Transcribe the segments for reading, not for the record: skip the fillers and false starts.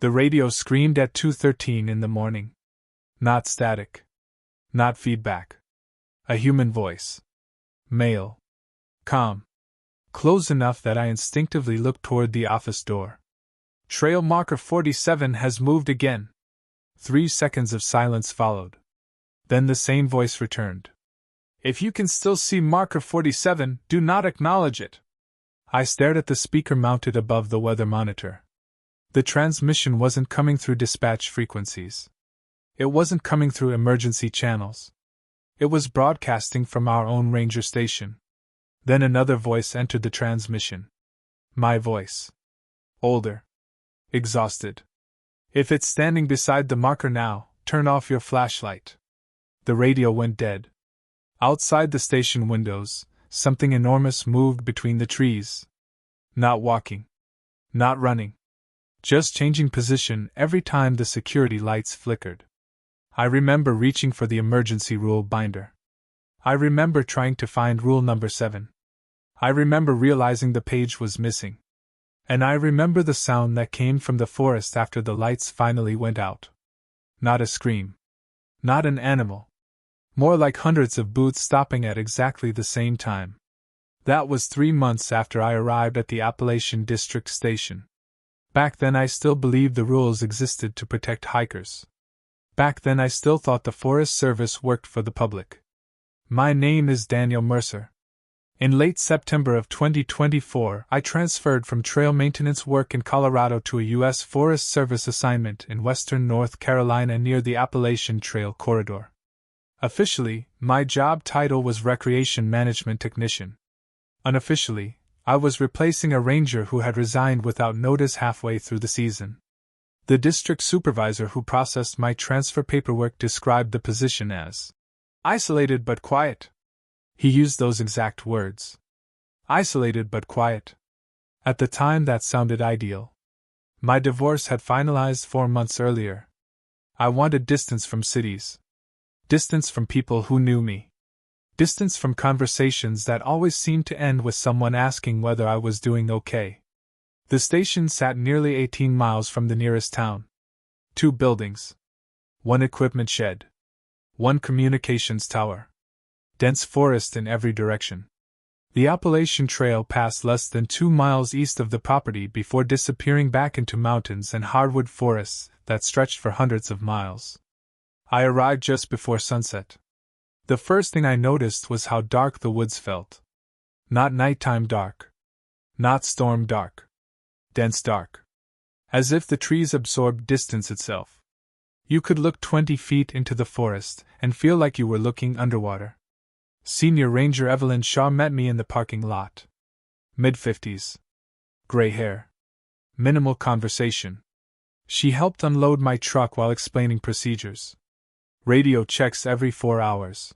The radio screamed at 2:13 in the morning. Not static. Not feedback. A human voice. Male. Calm. Close enough that I instinctively looked toward the office door. Trail marker 47 has moved again. 3 seconds of silence followed. Then the same voice returned. If you can still see marker 47, do not acknowledge it. I stared at the speaker mounted above the weather monitor. The transmission wasn't coming through dispatch frequencies. It wasn't coming through emergency channels. It was broadcasting from our own ranger station. Then another voice entered the transmission. My voice. Older. Exhausted. If it's standing beside the marker now, turn off your flashlight. The radio went dead. Outside the station windows, something enormous moved between the trees. Not walking. Not running. Just changing position every time the security lights flickered. I remember reaching for the emergency rule binder. I remember trying to find rule number 7. I remember realizing the page was missing. And I remember the sound that came from the forest after the lights finally went out. Not a scream. Not an animal. More like hundreds of boots stopping at exactly the same time. That was 3 months after I arrived at the Appalachian District Station. Back then I still believed the rules existed to protect hikers. Back then I still thought the Forest Service worked for the public. My name is Daniel Mercer. In late September of 2024, I transferred from trail maintenance work in Colorado to a U.S. Forest Service assignment in western North Carolina near the Appalachian Trail Corridor. Officially, my job title was Recreation Management Technician. Unofficially, I was replacing a ranger who had resigned without notice halfway through the season. The district supervisor who processed my transfer paperwork described the position as isolated but quiet. He used those exact words. Isolated but quiet. At the time that sounded ideal. My divorce had finalized 4 months earlier. I wanted distance from cities. Distance from people who knew me. Distance from conversations that always seemed to end with someone asking whether I was doing okay. The station sat nearly 18 miles from the nearest town. 2 buildings. 1 equipment shed. 1 communications tower. Dense forest in every direction. The Appalachian Trail passed less than 2 miles east of the property before disappearing back into mountains and hardwood forests that stretched for hundreds of miles. I arrived just before sunset. The first thing I noticed was how dark the woods felt. Not nighttime dark. Not storm dark. Dense dark. As if the trees absorbed distance itself. You could look 20 feet into the forest and feel like you were looking underwater. Senior Ranger Evelyn Shaw met me in the parking lot. Mid-50s. Gray hair. Minimal conversation. She helped unload my truck while explaining procedures. Radio checks every 4 hours.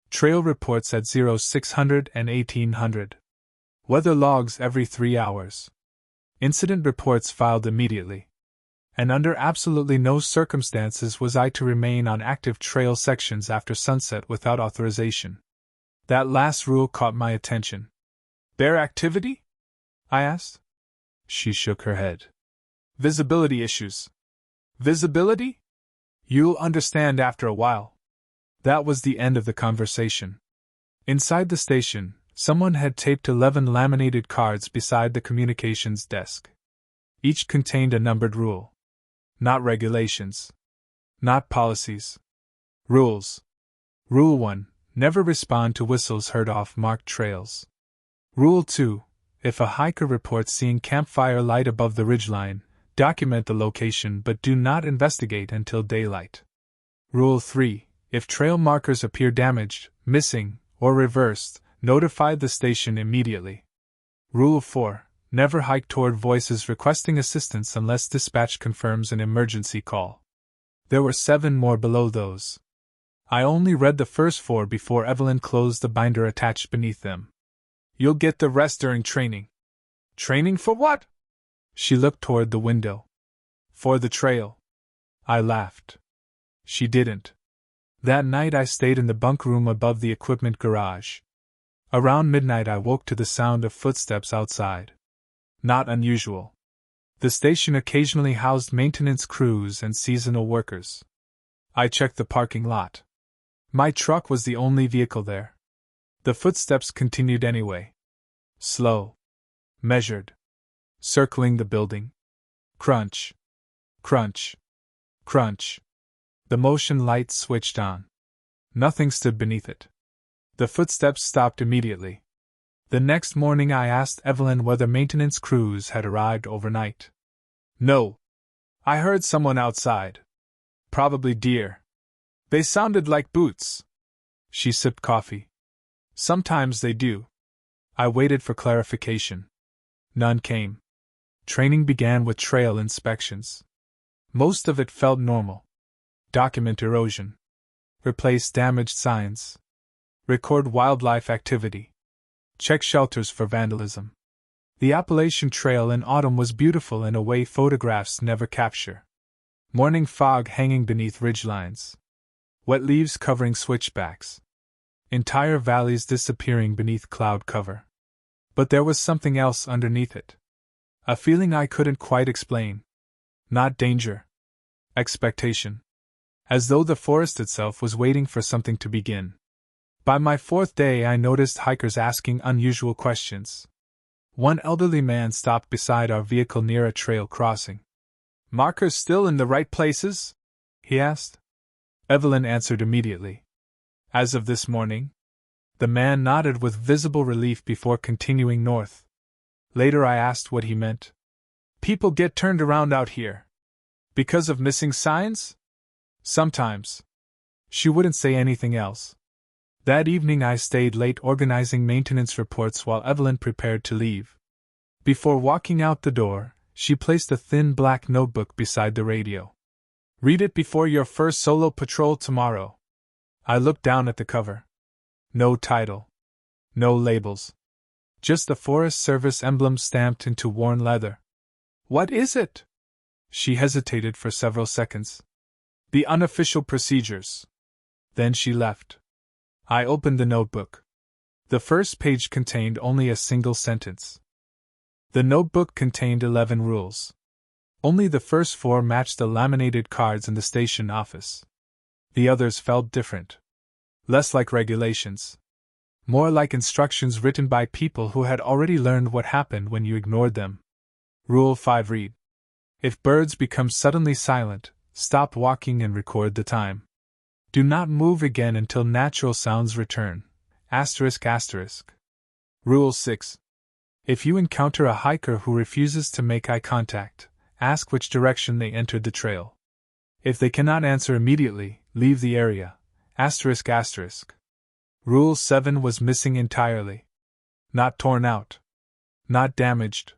Trail reports at 0600 and 1800. Weather logs every 3 hours. Incident reports filed immediately. And under absolutely no circumstances was I to remain on active trail sections after sunset without authorization. That last rule caught my attention. Bear activity? I asked. She shook her head. Visibility issues. Visibility? You'll understand after a while. That was the end of the conversation. Inside the station, someone had taped 11 laminated cards beside the communications desk. Each contained a numbered rule. Not regulations. Not policies. Rules. Rule 1. Never respond to whistles heard off marked trails. Rule 2. If a hiker reports seeing campfire light above the ridgeline, document the location but do not investigate until daylight. Rule 3. If trail markers appear damaged, missing, or reversed, notify the station immediately. Rule 4. Never hike toward voices requesting assistance unless dispatch confirms an emergency call. There were 7 more below those. I only read the first 4 before Evelyn closed the binder attached beneath them. You'll get the rest during training. Training for what? She looked toward the window. For the trail. I laughed. She didn't. That night I stayed in the bunk room above the equipment garage. Around midnight I woke to the sound of footsteps outside. Not unusual. The station occasionally housed maintenance crews and seasonal workers. I checked the parking lot. My truck was the only vehicle there. The footsteps continued anyway. Slow. Measured. Circling the building. Crunch. Crunch. Crunch. The motion light switched on. Nothing stood beneath it. The footsteps stopped immediately. The next morning I asked Evelyn whether maintenance crews had arrived overnight. No. I heard someone outside. Probably deer. They sounded like boots. She sipped coffee. Sometimes they do. I waited for clarification. None came. Training began with trail inspections. Most of it felt normal. Document erosion. Replace damaged signs. Record wildlife activity. Check shelters for vandalism. The Appalachian Trail in autumn was beautiful in a way photographs never capture. Morning fog hanging beneath ridgelines. Wet leaves covering switchbacks. Entire valleys disappearing beneath cloud cover. But there was something else underneath it. A feeling I couldn't quite explain. Not danger. Expectation. As though the forest itself was waiting for something to begin. By my fourth day I noticed hikers asking unusual questions. One elderly man stopped beside our vehicle near a trail crossing. "Markers still in the right places?" he asked. Evelyn answered immediately. "As of this morning." The man nodded with visible relief before continuing north. Later I asked what he meant. "People get turned around out here. Because of missing signs?" "Sometimes." She wouldn't say anything else. That evening I stayed late organizing maintenance reports while Evelyn prepared to leave. Before walking out the door, she placed a thin black notebook beside the radio. "Read it before your first solo patrol tomorrow." I looked down at the cover. No title. No labels. Just the Forest Service emblem stamped into worn leather. "What is it?" She hesitated for several seconds. "The unofficial procedures." Then she left. I opened the notebook. The first page contained only a single sentence. The notebook contained 11 rules. Only the first 4 matched the laminated cards in the station office. The others felt different. Less like regulations. More like instructions written by people who had already learned what happened when you ignored them. Rule 5 read: if birds become suddenly silent, stop walking and record the time. Do not move again until natural sounds return. ***. Rule 6. If you encounter a hiker who refuses to make eye contact, ask which direction they entered the trail. If they cannot answer immediately, leave the area. ***. Rule 7 was missing entirely. Not torn out. Not damaged.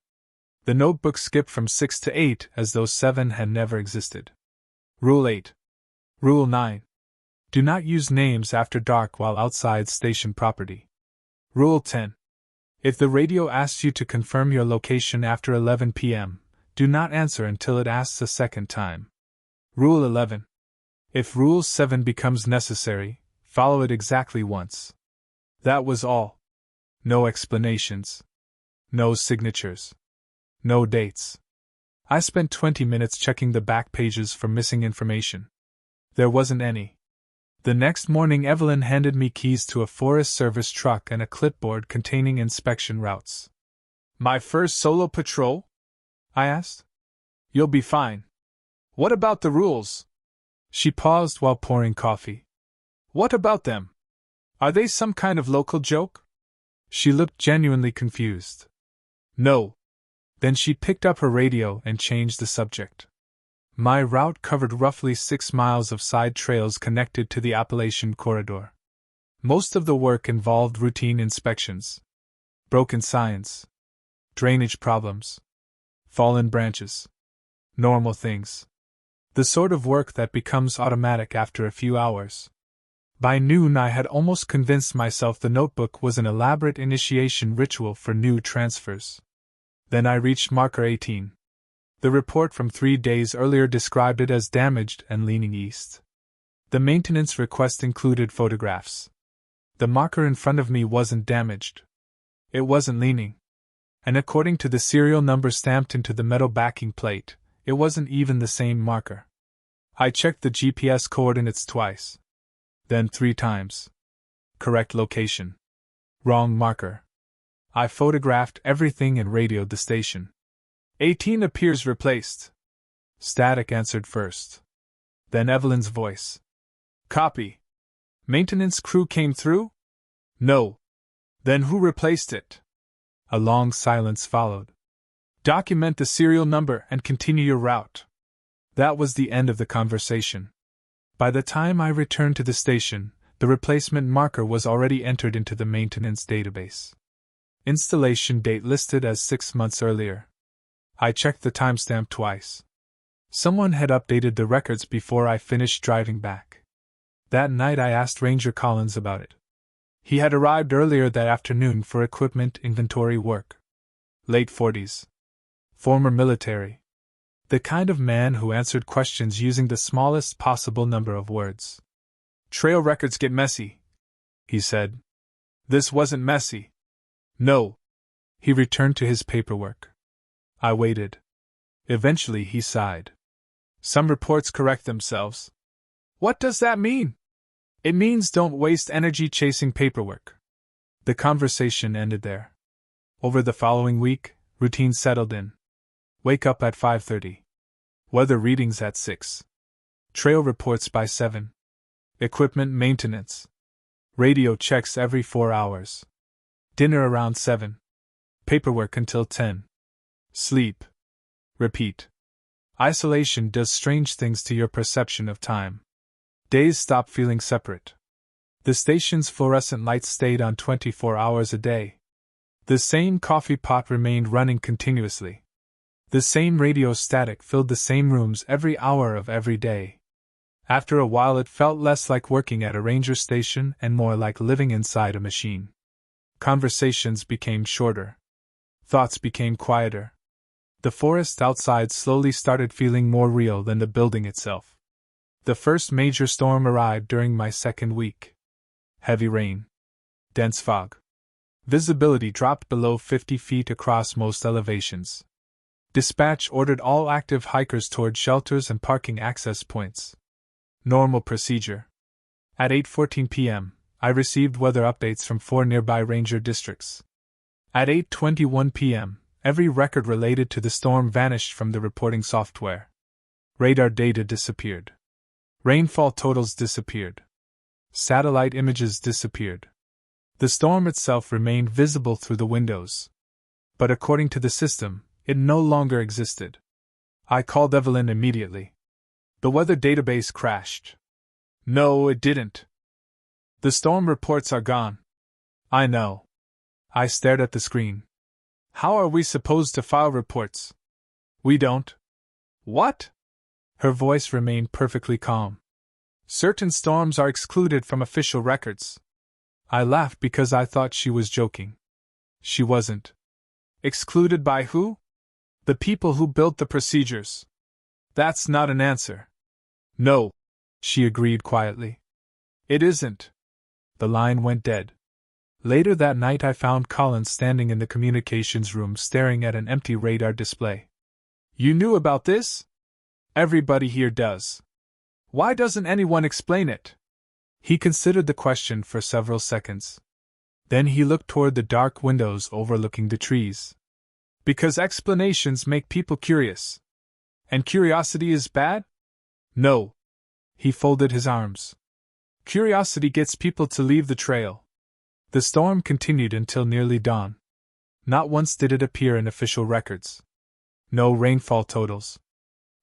The notebook skipped from 6 to 8 as though 7 had never existed. Rule 8. Rule 9. Do not use names after dark while outside station property. Rule 10. If the radio asks you to confirm your location after 11 p.m., do not answer until it asks a second time. Rule 11. If Rule 7 becomes necessary, follow it exactly once. That was all. No explanations. No signatures. No dates. I spent 20 minutes checking the back pages for missing information. There wasn't any. The next morning Evelyn handed me keys to a Forest Service truck and a clipboard containing inspection routes. "My first solo patrol?" I asked. "You'll be fine. What about the rules?" She paused while pouring coffee. "What about them? Are they some kind of local joke?" She looked genuinely confused. "No." Then she picked up her radio and changed the subject. My route covered roughly 6 miles of side trails connected to the Appalachian corridor. Most of the work involved routine inspections. Broken signs. Drainage problems. Fallen branches. Normal things. The sort of work that becomes automatic after a few hours. By noon I had almost convinced myself the notebook was an elaborate initiation ritual for new transfers. Then I reached marker 18. The report from 3 days earlier described it as damaged and leaning east. The maintenance request included photographs. The marker in front of me wasn't damaged. It wasn't leaning. and according to the serial number stamped into the metal backing plate, it wasn't even the same marker. I checked the GPS coordinates twice. Then 3 times. Correct location. Wrong marker. I photographed everything and radioed the station. 18 appears replaced. Static answered first. Then Evelyn's voice. Copy. Maintenance crew came through? No. Then who replaced it? A long silence followed. Document the serial number and continue your route. That was the end of the conversation. By the time I returned to the station, the replacement marker was already entered into the maintenance database. Installation date listed as 6 months earlier. I checked the timestamp twice. Someone had updated the records before I finished driving back. That night I asked Ranger Collins about it. He had arrived earlier that afternoon for equipment inventory work. Late 40s. Former military. The kind of man who answered questions using the smallest possible number of words. Trail records get messy, he said. This wasn't messy. No. He returned to his paperwork. I waited. Eventually he sighed. Some reports correct themselves. What does that mean? It means don't waste energy chasing paperwork. The conversation ended there. Over the following week, routine settled in. Wake up at 5:30. Weather readings at 6. Trail reports by 7. Equipment maintenance. Radio checks every 4 hours. Dinner around 7. Paperwork until 10. Sleep. Repeat. Isolation does strange things to your perception of time. Days stop feeling separate. The station's fluorescent lights stayed on 24 hours a day. The same coffee pot remained running continuously. The same radio static filled the same rooms every hour of every day. After a while it felt less like working at a ranger station and more like living inside a machine. Conversations became shorter. Thoughts became quieter. The forest outside slowly started feeling more real than the building itself. The first major storm arrived during my second week. Heavy rain. Dense fog. Visibility dropped below 50 feet across most elevations. Dispatch ordered all active hikers toward shelters and parking access points. Normal procedure. At 8:14 p.m., I received weather updates from 4 nearby ranger districts. At 8:21 p.m., every record related to the storm vanished from the reporting software. Radar data disappeared. Rainfall totals disappeared. Satellite images disappeared. The storm itself remained visible through the windows. But according to the system, it no longer existed. I called Evelyn immediately. The weather database crashed. No, it didn't. The storm reports are gone. I know. I stared at the screen. How are we supposed to file reports? We don't. What? Her voice remained perfectly calm. Certain storms are excluded from official records. I laughed because I thought she was joking. She wasn't. Excluded by who? The people who built the procedures. That's not an answer. No, she agreed quietly. It isn't. The line went dead. Later that night I found Collins standing in the communications room staring at an empty radar display. You knew about this? Everybody here does. Why doesn't anyone explain it? He considered the question for several seconds. Then he looked toward the dark windows overlooking the trees. Because explanations make people curious. And curiosity is bad? No. He folded his arms. Curiosity gets people to leave the trail. The storm continued until nearly dawn. Not once did it appear in official records. No rainfall totals.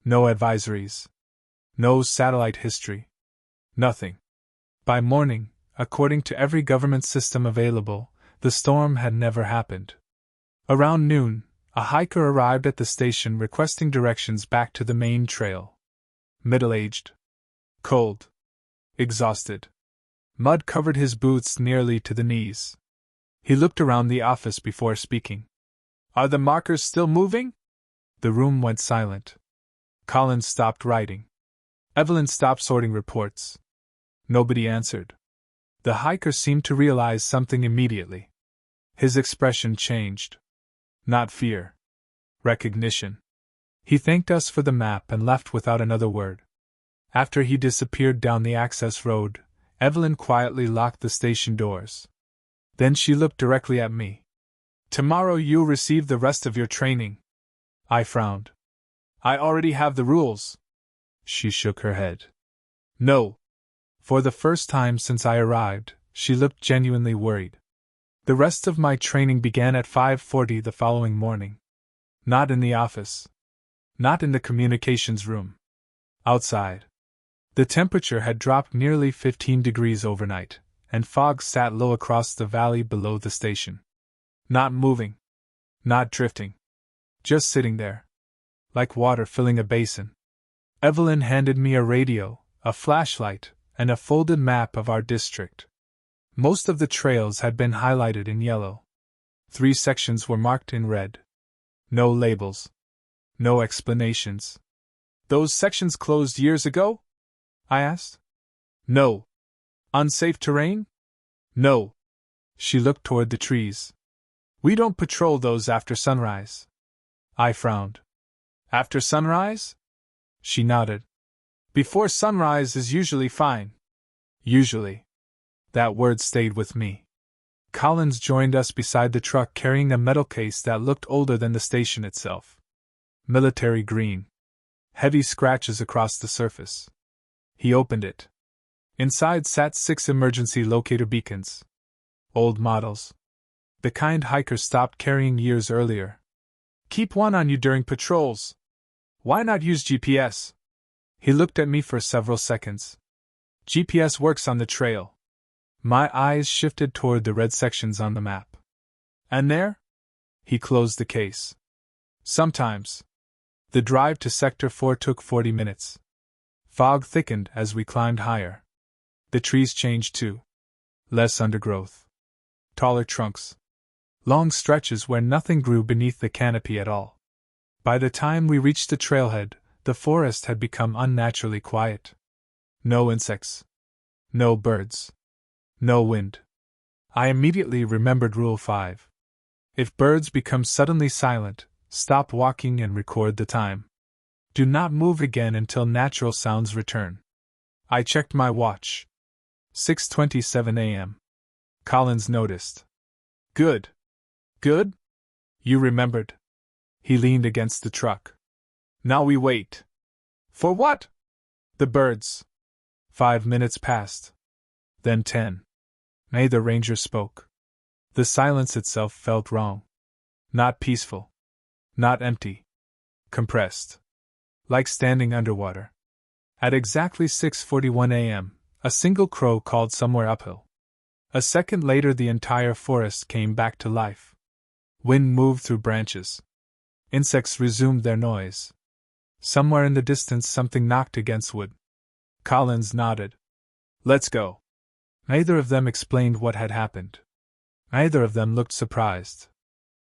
No advisories. No satellite history. Nothing. By morning, according to every government system available, the storm had never happened. Around noon, a hiker arrived at the station requesting directions back to the main trail. Middle-aged. Cold. Exhausted. Mud covered his boots nearly to the knees. He looked around the office before speaking. Are the markers still moving? The room went silent. Collins stopped writing. Evelyn stopped sorting reports. Nobody answered. The hiker seemed to realize something immediately. His expression changed. Not fear. Recognition. He thanked us for the map and left without another word. After he disappeared down the access road, Evelyn quietly locked the station doors. Then she looked directly at me. Tomorrow you'll receive the rest of your training. I frowned. I already have the rules. She shook her head. No. For the first time since I arrived, she looked genuinely worried. The rest of my training began at 5:40 the following morning. Not in the office. Not in the communications room. Outside. The temperature had dropped nearly 15 degrees overnight, and fog sat low across the valley below the station. Not moving. Not drifting. Just sitting there. Like water filling a basin. Evelyn handed me a radio, a flashlight, and a folded map of our district. Most of the trails had been highlighted in yellow. 3 sections were marked in red. No labels. No explanations. Those sections closed years ago? I asked. No. Unsafe terrain? No. She looked toward the trees. We don't patrol those after sunrise. I frowned. After sunrise? She nodded. Before sunrise is usually fine. Usually. That word stayed with me. Collins joined us beside the truck carrying a metal case that looked older than the station itself. Military green. Heavy scratches across the surface. He opened it. Inside sat 6 emergency locator beacons. Old models. The kind hikers stopped carrying years earlier. Keep one on you during patrols. Why not use GPS? He looked at me for several seconds. GPS works on the trail. My eyes shifted toward the red sections on the map. And there? He closed the case. Sometimes. The drive to Sector 4 took 40 minutes. Fog thickened as we climbed higher. The trees changed too. Less undergrowth. Taller trunks. Long stretches where nothing grew beneath the canopy at all. By the time we reached the trailhead, the forest had become unnaturally quiet. No insects. No birds. No wind. I immediately remembered Rule 5. If birds become suddenly silent, stop walking and record the time. Do not move again until natural sounds return. I checked my watch. 6:27 a.m. Collins noticed. Good. Good? You remembered. He leaned against the truck. Now we wait. For what? The birds. 5 minutes passed. Then 10. Neither ranger spoke. The silence itself felt wrong. Not peaceful. Not empty. Compressed. Like standing underwater. At exactly 6:41 a.m., a single crow called somewhere uphill. A second later the entire forest came back to life. Wind moved through branches. Insects resumed their noise. Somewhere in the distance something knocked against wood. Collins nodded. Let's go. Neither of them explained what had happened. Neither of them looked surprised.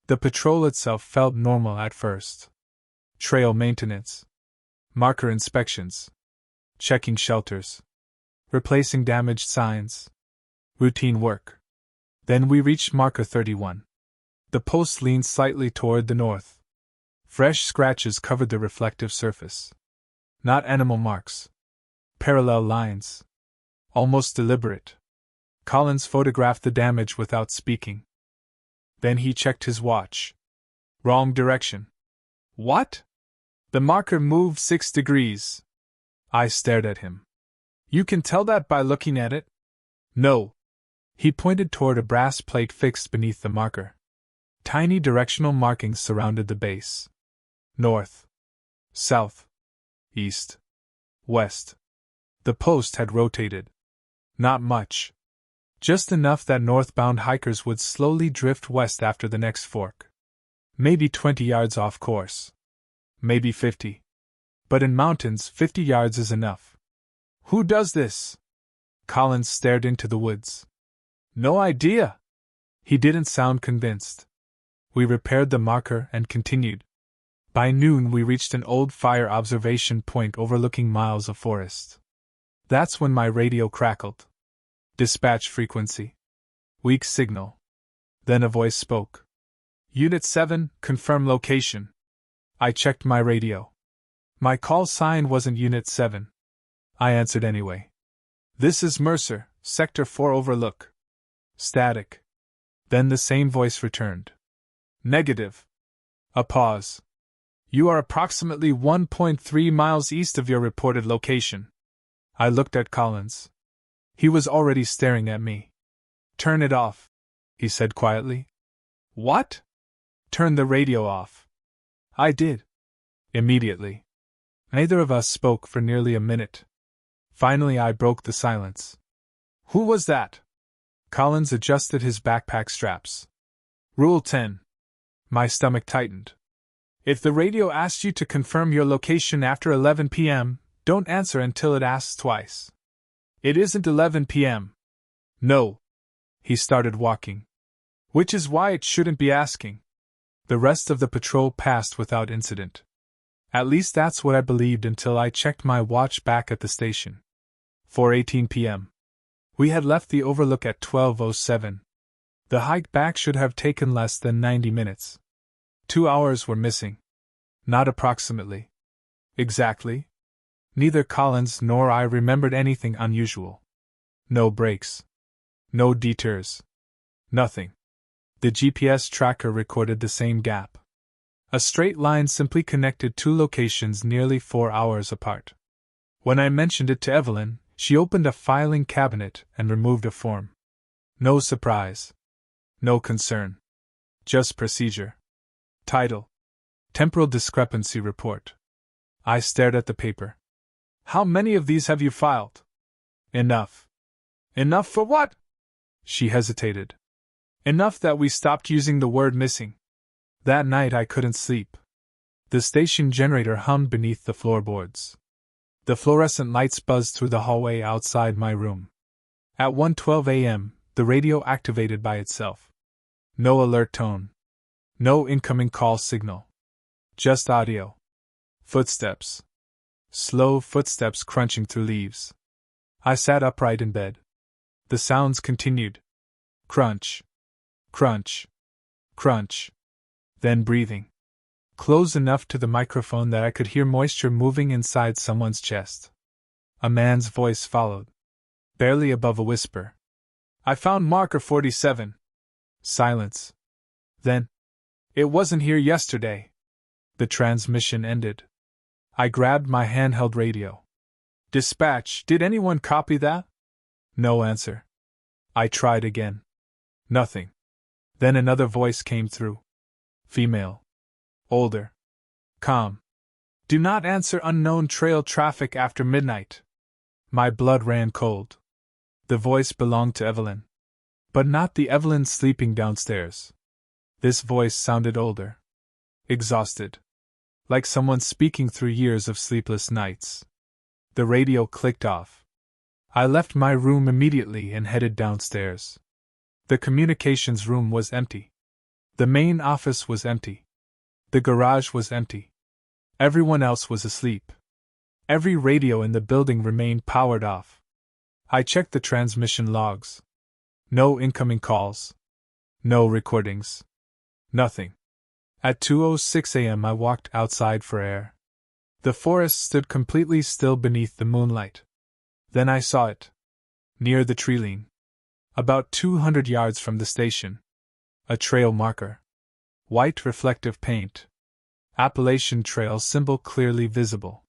The patrol itself felt normal at first. Trail maintenance. Marker inspections. Checking shelters. Replacing damaged signs. Routine work. Then we reached marker 31. The post leaned slightly toward the north. Fresh scratches covered the reflective surface. Not animal marks. Parallel lines. Almost deliberate. Collins photographed the damage without speaking. Then he checked his watch. Wrong direction. What? The marker moved 6 degrees. I stared at him. You can tell that by looking at it? No. He pointed toward a brass plate fixed beneath the marker. Tiny directional markings surrounded the base. North. South. East. West. The post had rotated. Not much. Just enough that northbound hikers would slowly drift west after the next fork. Maybe 20 yards off course. Maybe 50. But in mountains, 50 yards is enough. Who does this? Collins stared into the woods. No idea. He didn't sound convinced. We repaired the marker and continued. By noon we reached an old fire observation point overlooking miles of forest. That's when my radio crackled. Dispatch frequency. Weak signal. Then a voice spoke. Unit 7, confirm location. I checked my radio. My call sign wasn't Unit 7. I answered anyway. This is Mercer, Sector 4 Overlook. Static. Then the same voice returned. Negative. A pause. You are approximately 1.3 miles east of your reported location. I looked at Collins. He was already staring at me. Turn it off, he said quietly. What? Turn the radio off. I did. Immediately. Neither of us spoke for nearly a minute. Finally, I broke the silence. Who was that? Collins adjusted his backpack straps. Rule 10. My stomach tightened. If the radio asks you to confirm your location after 11 p.m., don't answer until it asks twice. It isn't 11 p.m. No. He started walking. Which is why it shouldn't be asking. The rest of the patrol passed without incident. At least that's what I believed until I checked my watch back at the station. 4:18 p.m. We had left the overlook at 12:07. The hike back should have taken less than 90 minutes. 2 hours were missing. Not approximately. Exactly. Neither Collins nor I remembered anything unusual. No breaks. No detours. Nothing. The GPS tracker recorded the same gap. A straight line simply connected two locations nearly 4 hours apart. When I mentioned it to Evelyn, she opened a filing cabinet and removed a form. No surprise. No concern. Just procedure. Title: Temporal Discrepancy Report. I stared at the paper. How many of these have you filed? Enough. Enough for what? She hesitated. Enough that we stopped using the word missing. That night I couldn't sleep. The station generator hummed beneath the floorboards. The fluorescent lights buzzed through the hallway outside my room. At 1:12 a.m., the radio activated by itself. No alert tone. No incoming call signal. Just audio. Footsteps. Slow footsteps crunching through leaves. I sat upright in bed. The sounds continued. Crunch. Crunch. Crunch. Then breathing. Close enough to the microphone that I could hear moisture moving inside someone's chest. A man's voice followed. Barely above a whisper. I found marker 47. Silence. Then. It wasn't here yesterday. The transmission ended. I grabbed my handheld radio. Dispatch, did anyone copy that? No answer. I tried again. Nothing. Then another voice came through. Female. Older. Calm. Do not answer unknown trail traffic after midnight. My blood ran cold. The voice belonged to Evelyn. But not the Evelyn sleeping downstairs. This voice sounded older. Exhausted. Like someone speaking through years of sleepless nights. The radio clicked off. I left my room immediately and headed downstairs. The communications room was empty. The main office was empty. The garage was empty. Everyone else was asleep. Every radio in the building remained powered off. I checked the transmission logs. No incoming calls. No recordings. Nothing. At 2:06 a.m. I walked outside for air. The forest stood completely still beneath the moonlight. Then I saw it. Near the tree-line. About 200 yards from the station. A trail marker. White reflective paint. Appalachian Trail symbol clearly visible.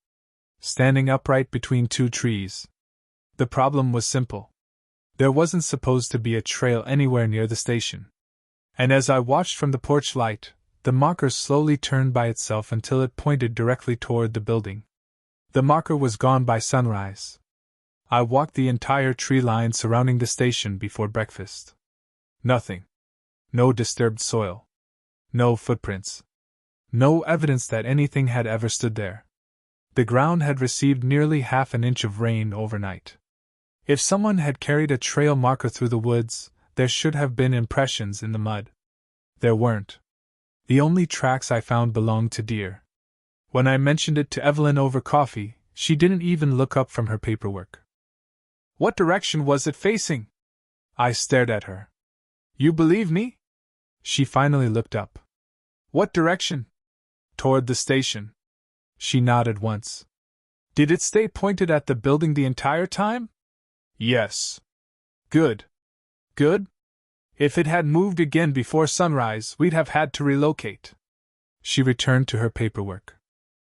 Standing upright between two trees. The problem was simple. There wasn't supposed to be a trail anywhere near the station. And as I watched from the porch light, the marker slowly turned by itself until it pointed directly toward the building. The marker was gone by sunrise. I walked the entire tree line surrounding the station before breakfast. Nothing. No disturbed soil. No footprints. No evidence that anything had ever stood there. The ground had received nearly half an inch of rain overnight. If someone had carried a trail marker through the woods, there should have been impressions in the mud. There weren't. The only tracks I found belonged to deer. When I mentioned it to Evelyn over coffee, she didn't even look up from her paperwork. What direction was it facing? I stared at her. You believe me? She finally looked up. What direction? Toward the station. She nodded once. Did it stay pointed at the building the entire time? Yes. Good. Good? If it had moved again before sunrise, we'd have had to relocate. She returned to her paperwork.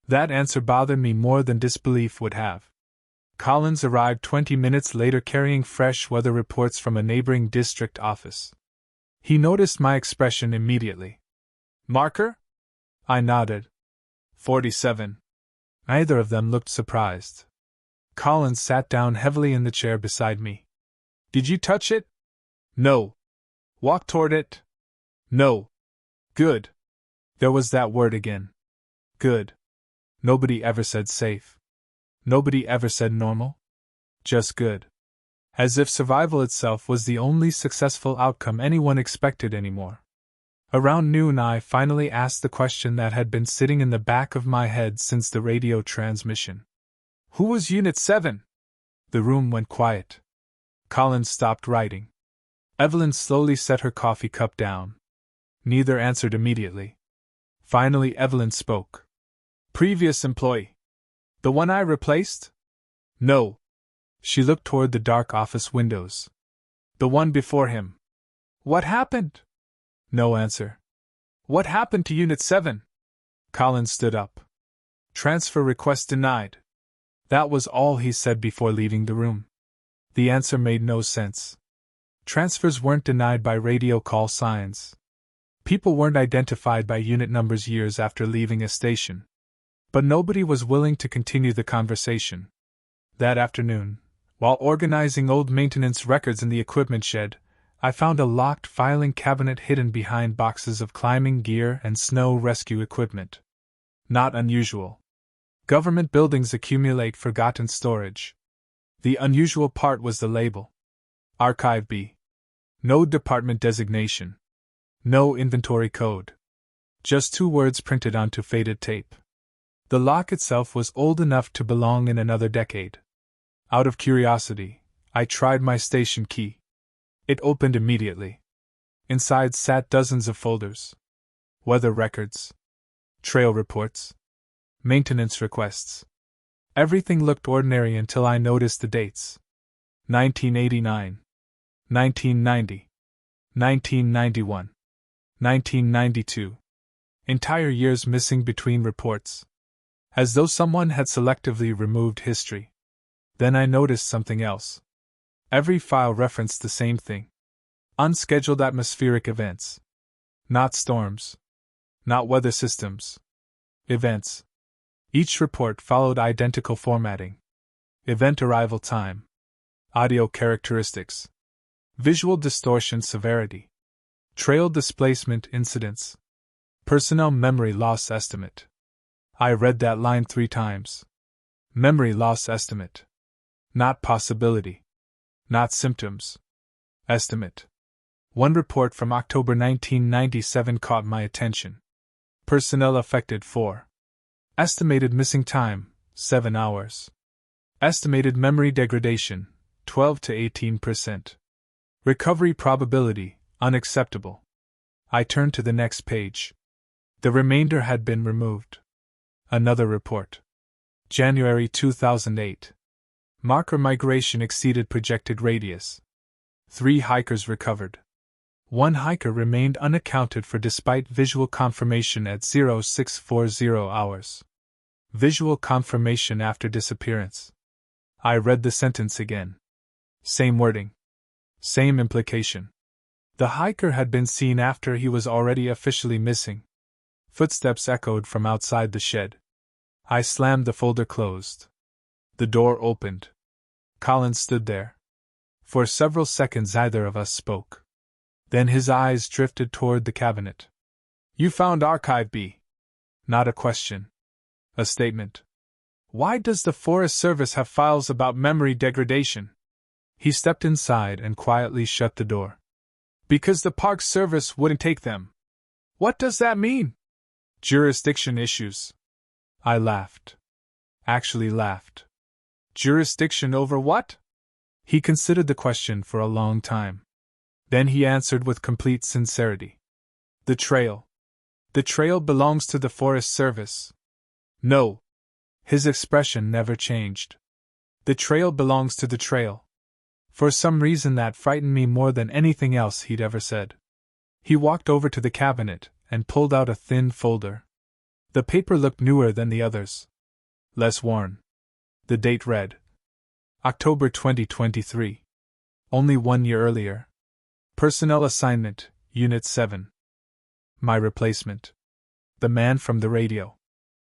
That answer bothered me more than disbelief would have. Collins arrived 20 minutes later carrying fresh weather reports from a neighboring district office. He noticed my expression immediately. Marker? I nodded. 47. Neither of them looked surprised. Collins sat down heavily in the chair beside me. Did you touch it? No. Walk toward it? No. Good. There was that word again. Good. Nobody ever said safe. Nobody ever said normal. Just good. As if survival itself was the only successful outcome anyone expected anymore. Around noon I finally asked the question that had been sitting in the back of my head since the radio transmission. Who was Unit 7? The room went quiet. Collins stopped writing. Evelyn slowly set her coffee cup down. Neither answered immediately. Finally Evelyn spoke. Previous employee. The one I replaced? No. She looked toward the dark office windows. The one before him. What happened? No answer. What happened to Unit 7? Collins stood up. Transfer request denied. That was all he said before leaving the room. The answer made no sense. Transfers weren't denied by radio call signs. People weren't identified by unit numbers years after leaving a station. But nobody was willing to continue the conversation. That afternoon, while organizing old maintenance records in the equipment shed, I found a locked filing cabinet hidden behind boxes of climbing gear and snow rescue equipment. Not unusual. Government buildings accumulate forgotten storage. The unusual part was the label. Archive B. No department designation. No inventory code. Just 2 words printed onto faded tape. The lock itself was old enough to belong in another decade. Out of curiosity, I tried my station key. It opened immediately. Inside sat dozens of folders. Weather records. Trail reports. Maintenance requests. Everything looked ordinary until I noticed the dates. 1989. 1990. 1991. 1992. Entire years missing between reports. As though someone had selectively removed history. Then I noticed something else. Every file referenced the same thing. Unscheduled atmospheric events. Not storms. Not weather systems. Events. Each report followed identical formatting. Event arrival time. Audio characteristics. Visual distortion severity. Trail displacement incidence. Personnel memory loss estimate. I read that line 3 times. Memory loss estimate. Not possibility. Not symptoms. Estimate. One report from October 1997 caught my attention. Personnel affected 4. Estimated missing time, 7 hours. Estimated memory degradation, 12 to 18%. Recovery probability, unacceptable. I turned to the next page. The remainder had been removed. Another report. January 2008. Marker migration exceeded projected radius. 3 hikers recovered. 1 hiker remained unaccounted for despite visual confirmation at 0640 hours. Visual confirmation after disappearance. I read the sentence again. Same wording. Same implication. The hiker had been seen after he was already officially missing. Footsteps echoed from outside the shed. I slammed the folder closed. The door opened. Collins stood there. For several seconds neither of us spoke. Then his eyes drifted toward the cabinet. You found Archive B. Not a question. A statement. Why does the Forest Service have files about memory degradation? He stepped inside and quietly shut the door. Because the Park Service wouldn't take them. What does that mean? Jurisdiction issues. I laughed. Actually laughed. Jurisdiction over what? He considered the question for a long time. Then he answered with complete sincerity. The trail. The trail belongs to the Forest Service. No. His expression never changed. The trail belongs to the trail. For some reason that frightened me more than anything else he'd ever said. He walked over to the cabinet and pulled out a thin folder. The paper looked newer than the others. Less worn. The date read October 2023. Only 1 year earlier. Personnel assignment, Unit 7. My replacement. The man from the radio.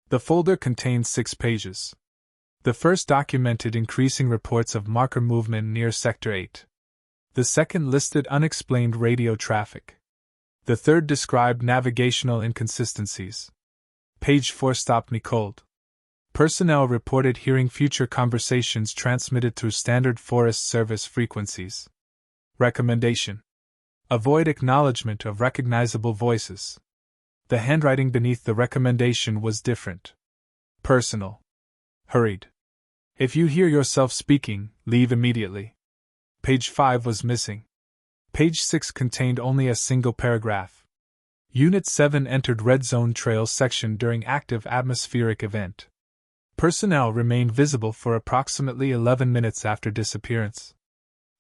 The folder contained 6 pages. The first documented increasing reports of marker movement near Sector 8. The second listed unexplained radio traffic. The third described navigational inconsistencies. Page 4 stopped me cold. Personnel reported hearing future conversations transmitted through standard Forest Service frequencies. Recommendation: avoid acknowledgement of recognizable voices. The handwriting beneath the recommendation was different. Personal. Hurried. If you hear yourself speaking, leave immediately. Page 5 was missing. Page 6 contained only a single paragraph. Unit 7 entered Red Zone Trail section during active atmospheric event. Personnel remained visible for approximately 11 minutes after disappearance.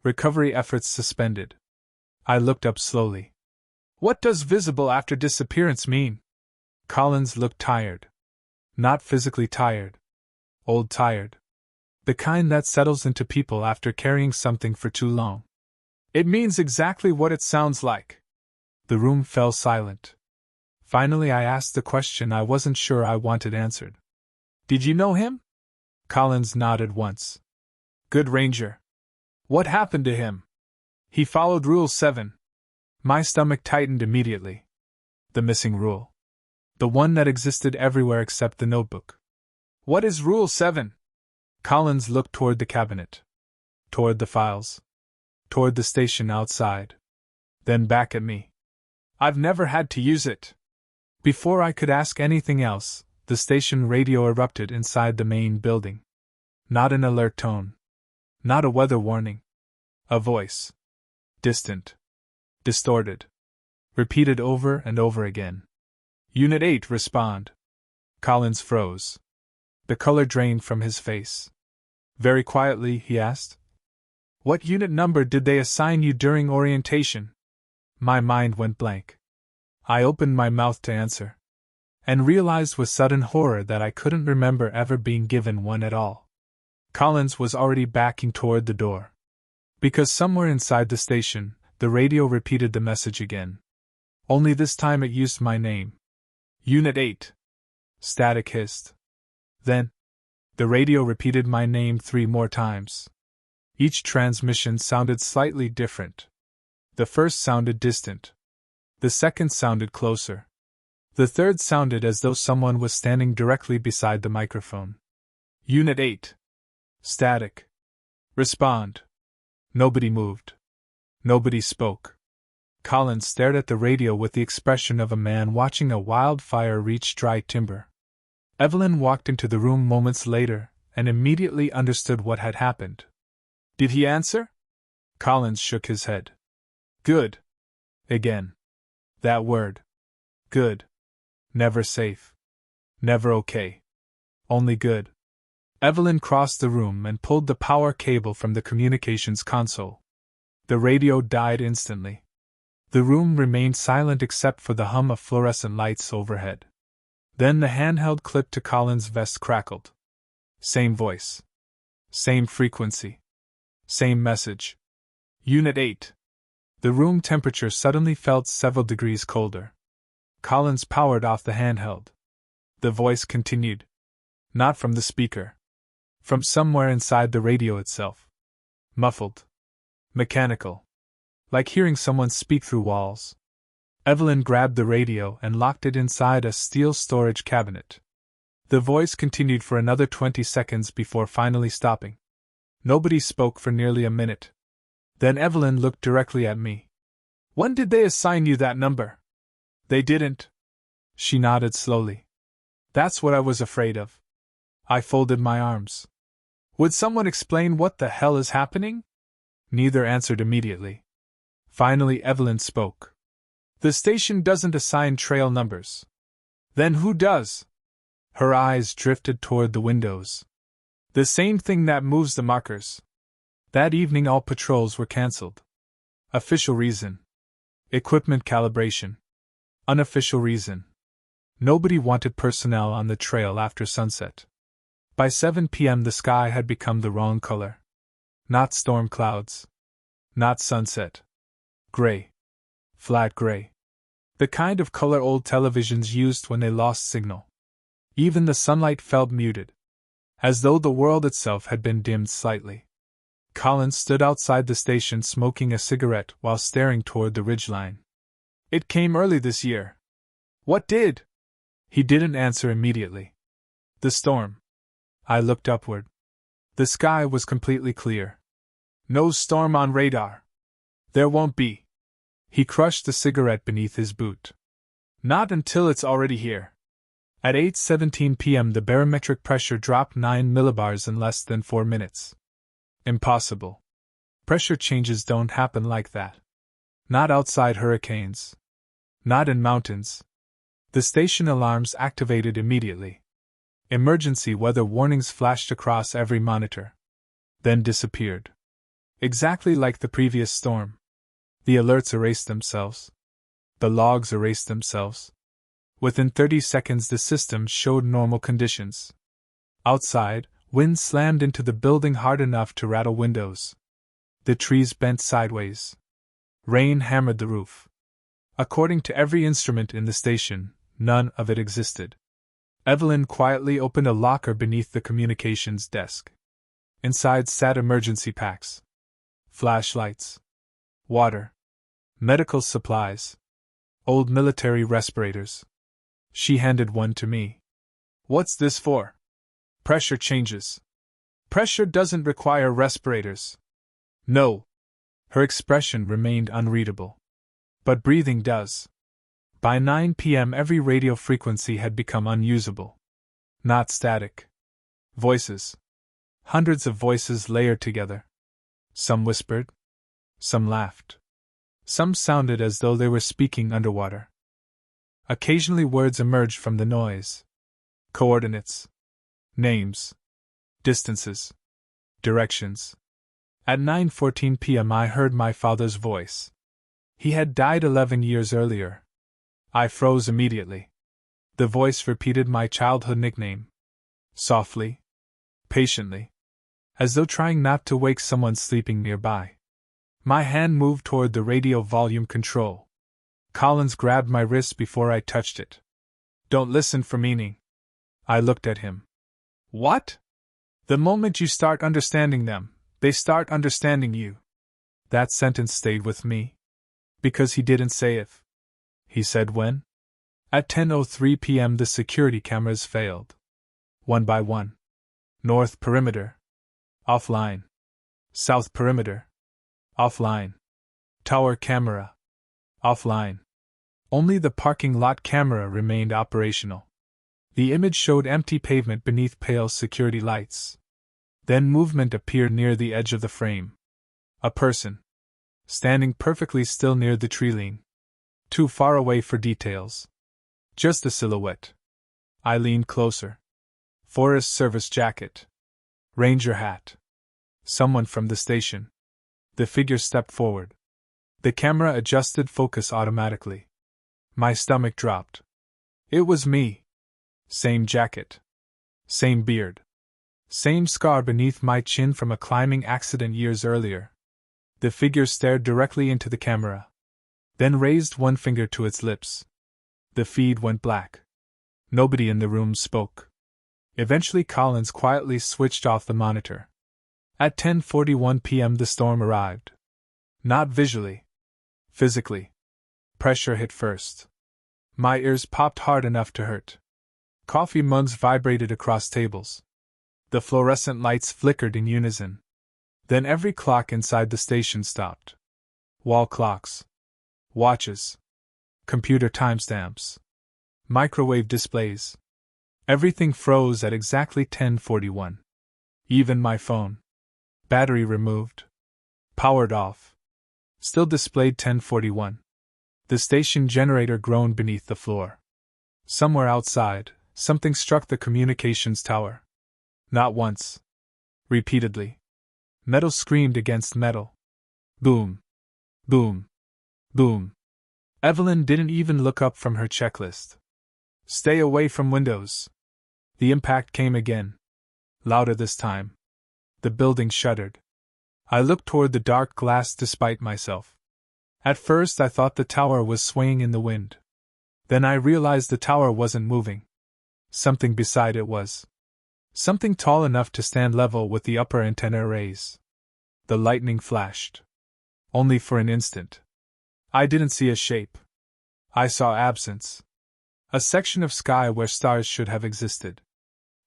Recovery efforts suspended. I looked up slowly. What does visible after disappearance mean? Collins looked tired. Not physically tired. Old tired. The kind that settles into people after carrying something for too long. It means exactly what it sounds like. The room fell silent. Finally, I asked the question I wasn't sure I wanted answered. Did you know him? Collins nodded once. Good ranger. What happened to him? He followed Rule 7. My stomach tightened immediately. The missing rule. The one that existed everywhere except the notebook. What is Rule 7? Collins looked toward the cabinet. Toward the files. Toward the station outside. Then back at me. I've never had to use it. Before I could ask anything else, the station radio erupted inside the main building. Not an alert tone. Not a weather warning. A voice. Distant. Distorted. Repeated over and over again. Unit 8, respond. Collins froze. The color drained from his face. Very quietly, he asked, what unit number did they assign you during orientation? My mind went blank. I opened my mouth to answer. And realized with sudden horror that I couldn't remember ever being given one at all. Collins was already backing toward the door. Because somewhere inside the station, the radio repeated the message again. Only this time it used my name. Unit 8. Static hissed. Then, the radio repeated my name 3 more times. Each transmission sounded slightly different. The first sounded distant. The second sounded closer. The third sounded as though someone was standing directly beside the microphone. Unit 8. Static. Respond. Nobody moved. Nobody spoke. Collins stared at the radio with the expression of a man watching a wildfire reach dry timber. Evelyn walked into the room moments later and immediately understood what had happened. Did he answer? Collins shook his head. Good. Again. That word. Good. Never safe. Never okay. Only good. Evelyn crossed the room and pulled the power cable from the communications console. The radio died instantly. The room remained silent except for the hum of fluorescent lights overhead. Then the handheld clip to Collins' vest crackled. Same voice. Same frequency. Same message. Unit 8. The room temperature suddenly felt several degrees colder. Collins powered off the handheld. The voice continued. Not from the speaker. From somewhere inside the radio itself. Muffled. Mechanical. Like hearing someone speak through walls. Evelyn grabbed the radio and locked it inside a steel storage cabinet. The voice continued for another 20 seconds before finally stopping. Nobody spoke for nearly a minute. Then Evelyn looked directly at me. When did they assign you that number? They didn't. She nodded slowly. That's what I was afraid of. I folded my arms. Would someone explain what the hell is happening? Neither answered immediately. Finally, Evelyn spoke. The station doesn't assign trail numbers. Then who does? Her eyes drifted toward the windows. The same thing that moves the markers. That evening all patrols were cancelled. Official reason: equipment calibration. Unofficial reason: nobody wanted personnel on the trail after sunset. By 7 p.m. the sky had become the wrong color. Not storm clouds. Not sunset. Gray. Flat gray. The kind of color old televisions used when they lost signal. Even the sunlight felt muted, as though the world itself had been dimmed slightly. Collins stood outside the station smoking a cigarette while staring toward the ridgeline. It came early this year. What did? He didn't answer immediately. The storm. I looked upward. The sky was completely clear. No storm on radar. There won't be. He crushed the cigarette beneath his boot. Not until it's already here. At 8:17 p.m. the barometric pressure dropped 9 millibars in less than 4 minutes. Impossible. Pressure changes don't happen like that. Not outside hurricanes. Not in mountains. The station alarms activated immediately. Emergency weather warnings flashed across every monitor. Then disappeared. Exactly like the previous storm. The alerts erased themselves. The logs erased themselves. Within 30 seconds the system showed normal conditions. Outside, wind slammed into the building hard enough to rattle windows. The trees bent sideways. Rain hammered the roof. According to every instrument in the station, none of it existed. Evelyn quietly opened a locker beneath the communications desk. Inside sat emergency packs. Flashlights. Water. Medical supplies. Old military respirators. She handed one to me. What's this for? Pressure changes. Pressure doesn't require respirators. No. Her expression remained unreadable. But breathing does. By 9 p.m. every radio frequency had become unusable. Not static. Voices. Hundreds of voices layered together. Some whispered. Some laughed. Some sounded as though they were speaking underwater. Occasionally words emerged from the noise. Coordinates. Names. Distances. Directions. At 9:14 p.m. I heard my father's voice. He had died 11 years earlier. I froze immediately. The voice repeated my childhood nickname. Softly. Patiently. As though trying not to wake someone sleeping nearby. My hand moved toward the radio volume control. Collins grabbed my wrist before I touched it. Don't listen for meaning. I looked at him. What? The moment you start understanding them, they start understanding you. That sentence stayed with me. Because he didn't say if. He said when? At 10:03 p.m. the security cameras failed. One by one. North perimeter. Offline. South perimeter. Offline. Tower camera. Offline. Only the parking lot camera remained operational. The image showed empty pavement beneath pale security lights. Then movement appeared near the edge of the frame. A person. Standing perfectly still near the tree-line. Too far away for details. Just a silhouette. I leaned closer. Forest Service jacket. Ranger hat. Someone from the station. The figure stepped forward. The camera adjusted focus automatically. My stomach dropped. It was me. Same jacket. Same beard. Same scar beneath my chin from a climbing accident years earlier. The figure stared directly into the camera. Then raised one finger to its lips. The feed went black. Nobody in the room spoke. Eventually Collins quietly switched off the monitor. At 10:41 p.m. the storm arrived. Not visually. Physically. Pressure hit first. My ears popped hard enough to hurt. Coffee mugs vibrated across tables. The fluorescent lights flickered in unison. Then every clock inside the station stopped. Wall clocks. Watches. Computer timestamps. Microwave displays. Everything froze at exactly 10:41. Even my phone. Battery removed. Powered off. Still displayed 10:41. The station generator groaned beneath the floor. Somewhere outside, something struck the communications tower. Not once. Repeatedly. Metal screamed against metal. Boom. Boom. Boom. Evelyn didn't even look up from her checklist. Stay away from windows. The impact came again. Louder this time. The building shuddered. I looked toward the dark glass despite myself. At first I thought the tower was swaying in the wind. Then I realized the tower wasn't moving. Something beside it was. Something tall enough to stand level with the upper antenna arrays. The lightning flashed. Only for an instant. I didn't see a shape. I saw absence. A section of sky where stars should have existed.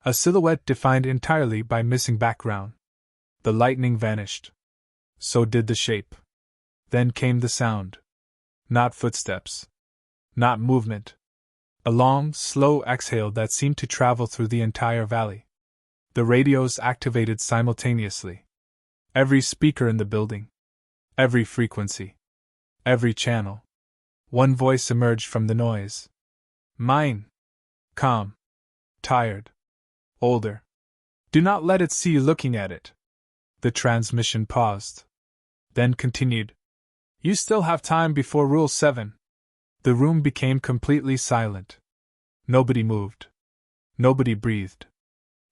A silhouette defined entirely by missing background. The lightning vanished. So did the shape. Then came the sound. Not footsteps. Not movement. A long, slow exhale that seemed to travel through the entire valley. The radios activated simultaneously. Every speaker in the building. Every frequency. Every channel. One voice emerged from the noise. Mine. Calm. Tired. Older. Do not let it see you looking at it. The transmission paused. Then continued. You still have time before Rule 7. The room became completely silent. Nobody moved. Nobody breathed.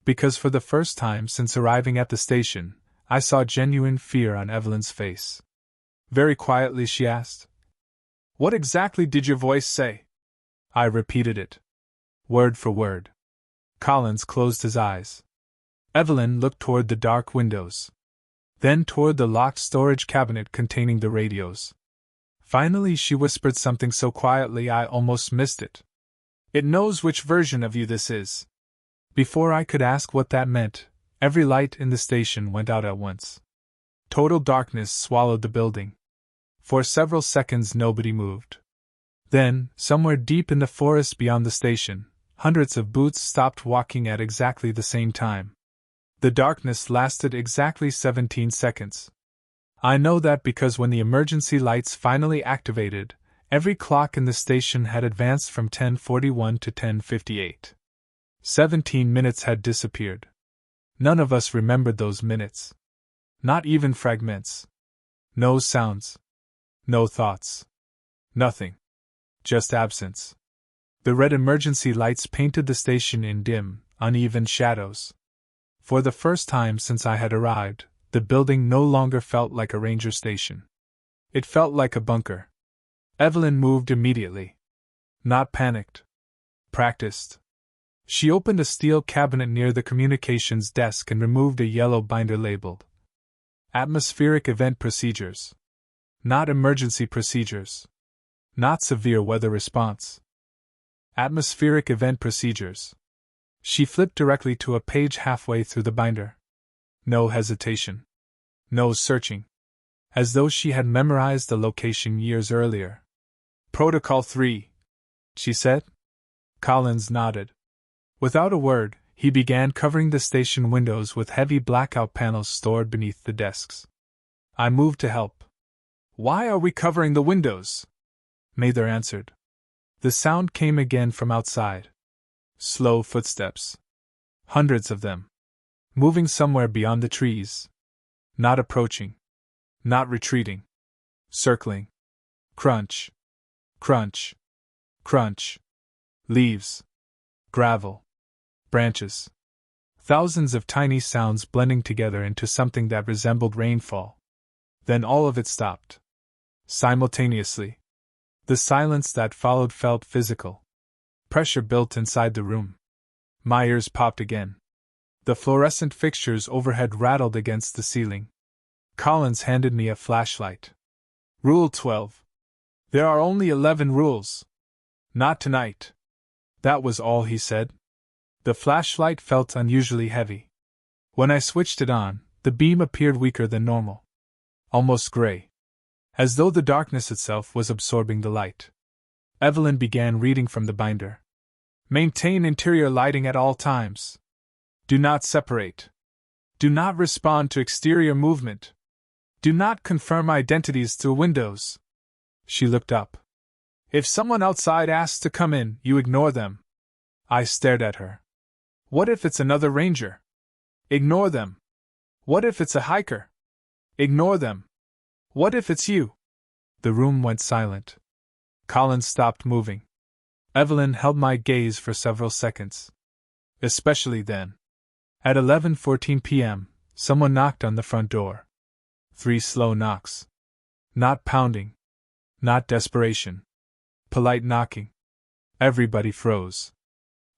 Because for the first time since arriving at the station, I saw genuine fear on Evelyn's face. Very quietly she asked, "What exactly did your voice say?" I repeated it. Word for word. Collins closed his eyes. Evelyn looked toward the dark windows. Then toward the locked storage cabinet containing the radios. Finally she whispered something so quietly I almost missed it. "It knows which version of you this is." Before I could ask what that meant, every light in the station went out at once. Total darkness swallowed the building. For several seconds nobody moved. Then, somewhere deep in the forest beyond the station, hundreds of boots stopped walking at exactly the same time. The darkness lasted exactly 17 seconds. I know that because when the emergency lights finally activated, every clock in the station had advanced from 10:41 to 10:58. 17 minutes had disappeared. None of us remembered those minutes. Not even fragments. No sounds. No thoughts. Nothing. Just absence. The red emergency lights painted the station in dim, uneven shadows. For the first time since I had arrived, the building no longer felt like a ranger station. It felt like a bunker. Evelyn moved immediately. Not panicked. Practiced. She opened a steel cabinet near the communications desk and removed a yellow binder labeled Atmospheric Event Procedures. Not emergency procedures. Not severe weather response. Atmospheric Event Procedures. She flipped directly to a page halfway through the binder. No hesitation. No searching. As though she had memorized the location years earlier. Protocol 3, she said. Collins nodded. Without a word, he began covering the station windows with heavy blackout panels stored beneath the desks. I moved to help. "Why are we covering the windows?" Mather answered. The sound came again from outside. Slow footsteps. Hundreds of them. Moving somewhere beyond the trees. Not approaching. Not retreating. Circling. Crunch. Crunch. Crunch. Leaves. Gravel. Branches. Thousands of tiny sounds blending together into something that resembled rainfall. Then all of it stopped. Simultaneously. The silence that followed felt physical. Pressure built inside the room. My ears popped again. The fluorescent fixtures overhead rattled against the ceiling. Collins handed me a flashlight. Rule 12. There are only 11 rules. Not tonight. That was all he said. The flashlight felt unusually heavy. When I switched it on, the beam appeared weaker than normal. Almost gray. As though the darkness itself was absorbing the light. Evelyn began reading from the binder. Maintain interior lighting at all times. Do not separate. Do not respond to exterior movement. Do not confirm identities through windows. She looked up. If someone outside asks to come in, you ignore them. I stared at her. What if it's another ranger? Ignore them. What if it's a hiker? Ignore them. What if it's you? The room went silent. Collins stopped moving. Evelyn held my gaze for several seconds. Especially then. At 11:14 p.m., someone knocked on the front door. 3 slow knocks. Not pounding. Not desperation. Polite knocking. Everybody froze.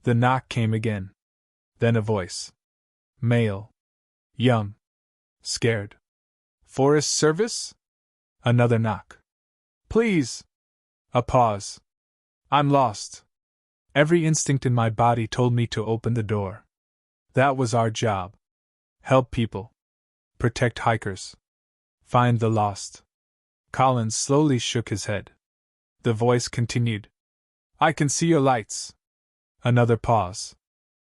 The knock came again. Then a voice. Male. Young. Scared. Forest Service? Another knock. Please. A pause. I'm lost. Every instinct in my body told me to open the door. That was our job. Help people. Protect hikers. Find the lost. Collins slowly shook his head. The voice continued. I can see your lights. Another pause.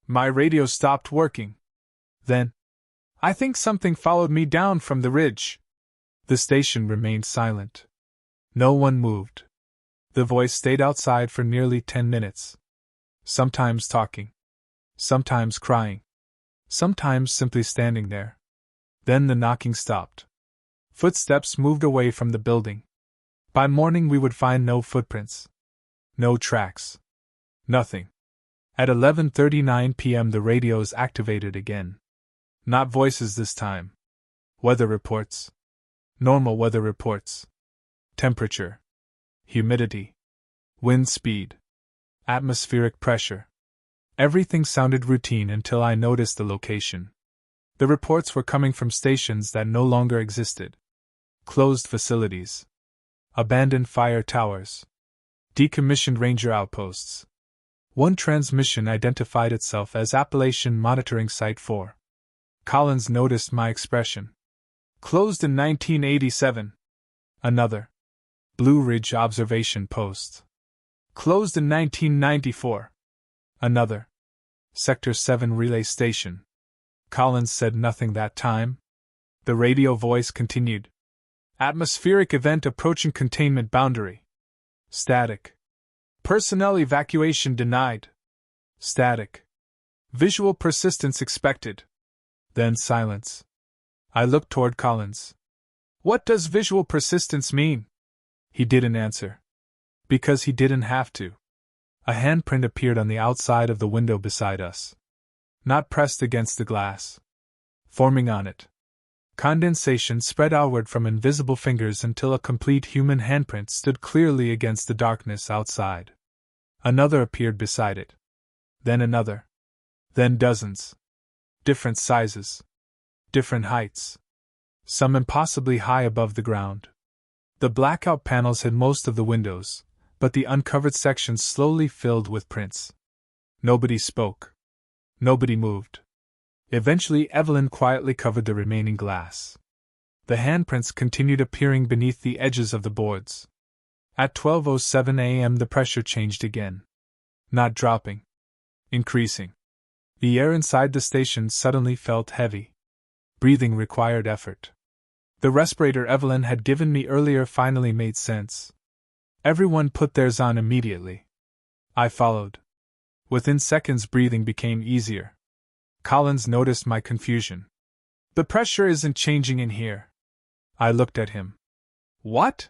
My radio stopped working. Then, I think something followed me down from the ridge. The station remained silent. No one moved. The voice stayed outside for nearly 10 minutes. Sometimes talking. Sometimes crying. Sometimes simply standing there. Then the knocking stopped. Footsteps moved away from the building. By morning we would find no footprints. No tracks. Nothing. At 11:39 p.m. the radios activated again. Not voices this time. Weather reports. Normal weather reports. Temperature. Humidity. Wind speed. Atmospheric pressure. Everything sounded routine until I noticed the location. The reports were coming from stations that no longer existed. Closed facilities. Abandoned fire towers. Decommissioned ranger outposts. One transmission identified itself as Appalachian Monitoring Site 4. Collins noticed my expression. Closed in 1987. Another. Blue Ridge Observation Post. Closed in 1994. Another. Sector 7 Relay Station. Collins said nothing that time. The radio voice continued. Atmospheric event approaching containment boundary. Static. Personnel evacuation denied. Static. Visual persistence expected. Then silence. I looked toward Collins. What does visual persistence mean? He didn't answer. Because he didn't have to. A handprint appeared on the outside of the window beside us. Not pressed against the glass. Forming on it. Condensation spread outward from invisible fingers until a complete human handprint stood clearly against the darkness outside. Another appeared beside it. Then another. Then dozens. Different sizes. Different heights. Some impossibly high above the ground. The blackout panels hid most of the windows, but the uncovered sections slowly filled with prints. Nobody spoke. Nobody moved. Eventually Evelyn quietly covered the remaining glass. The handprints continued appearing beneath the edges of the boards. At 12:07 a.m. the pressure changed again. Not dropping. Increasing. The air inside the station suddenly felt heavy. Breathing required effort. The respirator Evelyn had given me earlier finally made sense. Everyone put theirs on immediately. I followed. Within seconds breathing became easier. Collins noticed my confusion. The pressure isn't changing in here. I looked at him. What?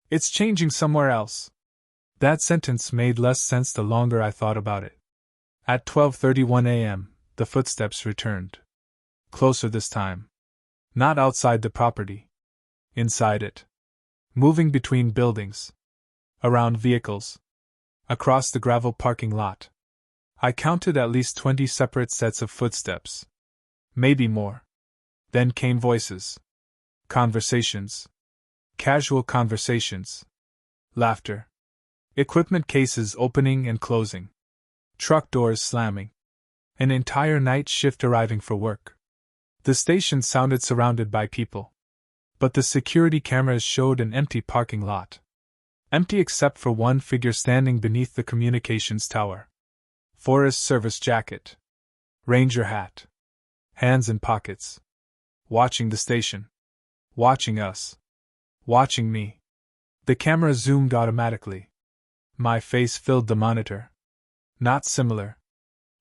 It's changing somewhere else. That sentence made less sense the longer I thought about it. At 12:31 a.m., the footsteps returned. Closer this time. Not outside the property. Inside it. Moving between buildings. Around vehicles. Across the gravel parking lot. I counted at least 20 separate sets of footsteps. Maybe more. Then came voices. Conversations. Casual conversations. Laughter. Equipment cases opening and closing. Truck doors slamming. An entire night shift arriving for work. The station sounded surrounded by people. But the security cameras showed an empty parking lot. Empty except for one figure standing beneath the communications tower. Forest Service jacket. Ranger hat. Hands in pockets. Watching the station. Watching us. Watching me. The camera zoomed automatically. My face filled the monitor. Not similar.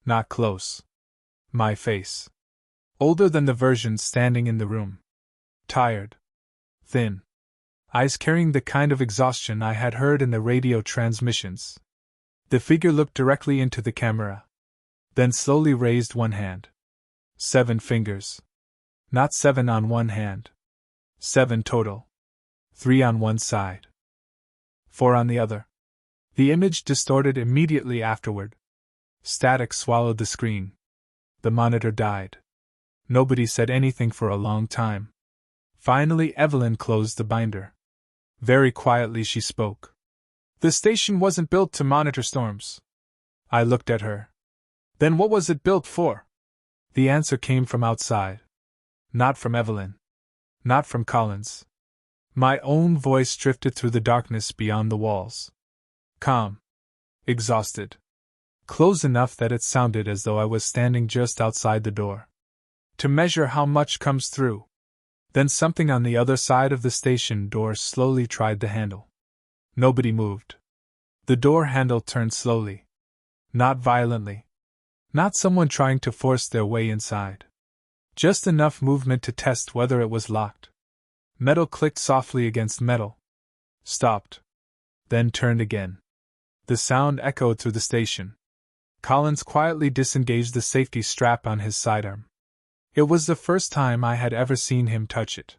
Not close. My face. Older than the version standing in the room. Tired. Thin. Eyes carrying the kind of exhaustion I had heard in the radio transmissions. The figure looked directly into the camera. Then slowly raised one hand. 7 fingers. Not 7 on one hand. 7 total. 3 on one side. 4 on the other. The image distorted immediately afterward. Static swallowed the screen. The monitor died. Nobody said anything for a long time. Finally, Evelyn closed the binder. Very quietly she spoke. The station wasn't built to monitor storms. I looked at her. Then what was it built for? The answer came from outside. Not from Evelyn. Not from Collins. My own voice drifted through the darkness beyond the walls. Calm. Exhausted. Close enough that it sounded as though I was standing just outside the door. To measure how much comes through. Then something on the other side of the station door slowly tried the handle. Nobody moved. The door handle turned slowly. Not violently. Not someone trying to force their way inside. Just enough movement to test whether it was locked. Metal clicked softly against metal. Stopped. Then turned again. The sound echoed through the station. Collins quietly disengaged the safety strap on his sidearm. It was the first time I had ever seen him touch it.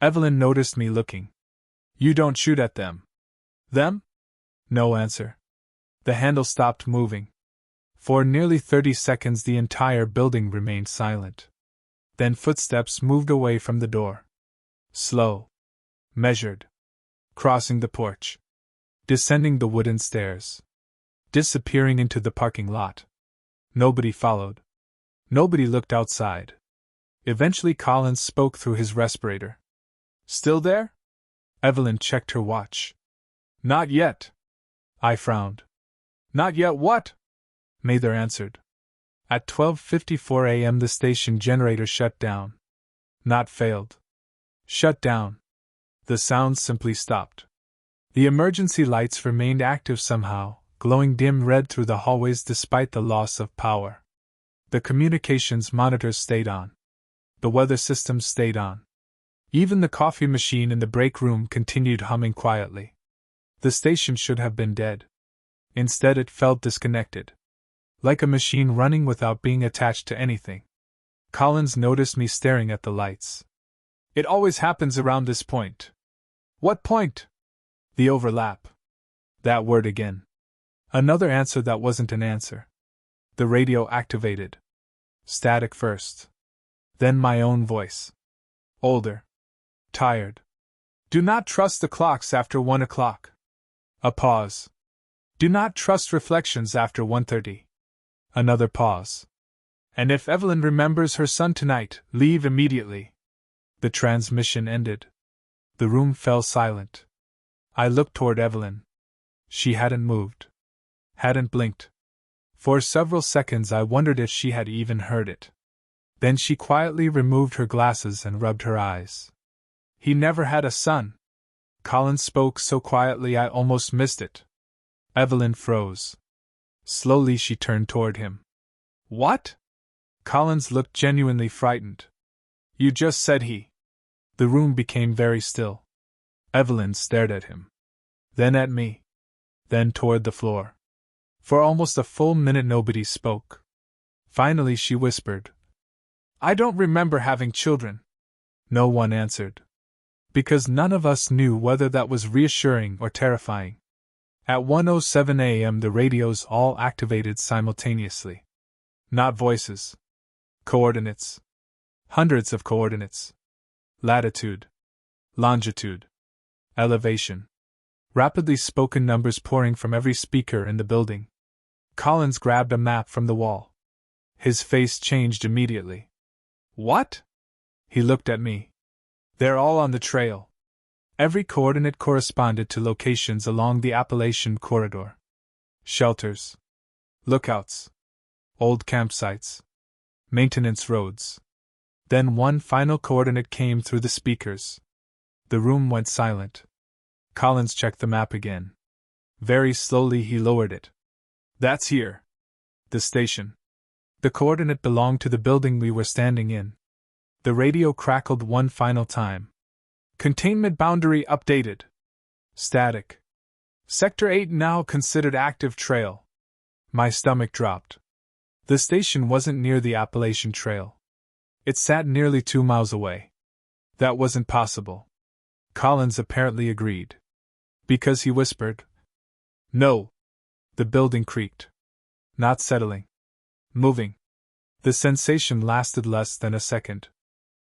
Evelyn noticed me looking. You don't shoot at them. Them? No answer. The handle stopped moving. For nearly 30 seconds the entire building remained silent. Then footsteps moved away from the door. Slow. Measured. Crossing the porch. Descending the wooden stairs. Disappearing into the parking lot. Nobody followed. Nobody looked outside. Eventually Collins spoke through his respirator. Still there? Evelyn checked her watch. Not yet. I frowned. Not yet what? Mather answered. At 12:54 a.m. the station generator shut down. Not failed. Shut down. The sound simply stopped. The emergency lights remained active somehow, glowing dim red through the hallways despite the loss of power. The communications monitors stayed on. The weather systems stayed on. Even the coffee machine in the break room continued humming quietly. The station should have been dead. Instead it felt disconnected. Like a machine running without being attached to anything. Collins noticed me staring at the lights. It always happens around this point. What point? The overlap. That word again. Another answer that wasn't an answer. The radio activated. Static first. Then my own voice. Older. Tired. Do not trust the clocks after 1 o'clock. A pause. Do not trust reflections after 1:30. Another pause. And if Evelyn remembers her son tonight, leave immediately. The transmission ended. The room fell silent. I looked toward Evelyn. She hadn't moved. Hadn't blinked. For several seconds I wondered if she had even heard it. Then she quietly removed her glasses and rubbed her eyes. He never had a son. Collins spoke so quietly I almost missed it. Evelyn froze. Slowly she turned toward him. What? Collins looked genuinely frightened. You just said he. The room became very still. Evelyn stared at him. Then at me. Then toward the floor. For almost a full minute nobody spoke. Finally she whispered. I don't remember having children. No one answered. Because none of us knew whether that was reassuring or terrifying. At 1:07 a.m. the radios all activated simultaneously. Not voices. Coordinates. Hundreds of coordinates. Latitude. Longitude. Elevation. Rapidly spoken numbers pouring from every speaker in the building. Collins grabbed a map from the wall. His face changed immediately. What? He looked at me. They're all on the trail. Every coordinate corresponded to locations along the Appalachian corridor. Shelters. Lookouts. Old campsites. Maintenance roads. Then one final coordinate came through the speakers. The room went silent. Collins checked the map again. Very slowly he lowered it. That's here. The station. The coordinate belonged to the building we were standing in. The radio crackled one final time. Containment boundary updated. Static. Sector 8 now considered active trail. My stomach dropped. The station wasn't near the Appalachian Trail. It sat nearly 2 miles away. That wasn't possible. Collins apparently agreed. Because he whispered, "No." The building creaked. Not settling. Moving. The sensation lasted less than a second.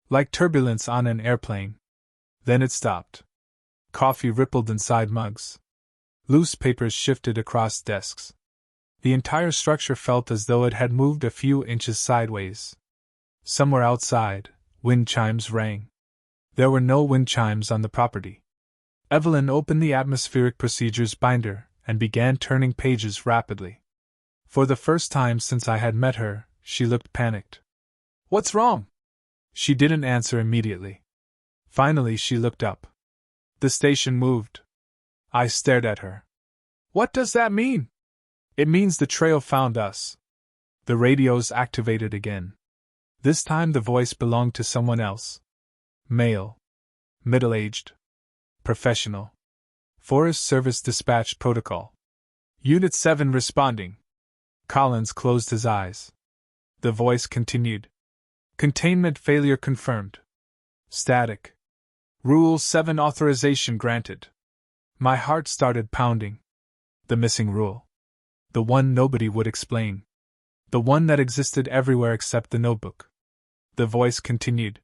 Like turbulence on an airplane. Then it stopped. Coffee rippled inside mugs. Loose papers shifted across desks. The entire structure felt as though it had moved a few inches sideways. Somewhere outside, wind chimes rang. There were no wind chimes on the property. Evelyn opened the atmospheric procedures binder and began turning pages rapidly. For the first time since I had met her, she looked panicked. "What's wrong?" She didn't answer immediately. Finally, she looked up. The station moved. I stared at her. "What does that mean?" "It means the trail found us." The radios activated again. This time the voice belonged to someone else. Male. Middle-aged. Professional. Forest Service Dispatch Protocol. Unit 7 responding. Collins closed his eyes. The voice continued. Containment failure confirmed. Static. Rule 7 authorization granted. My heart started pounding. The missing rule. The one nobody would explain. The one that existed everywhere except the notebook. The voice continued.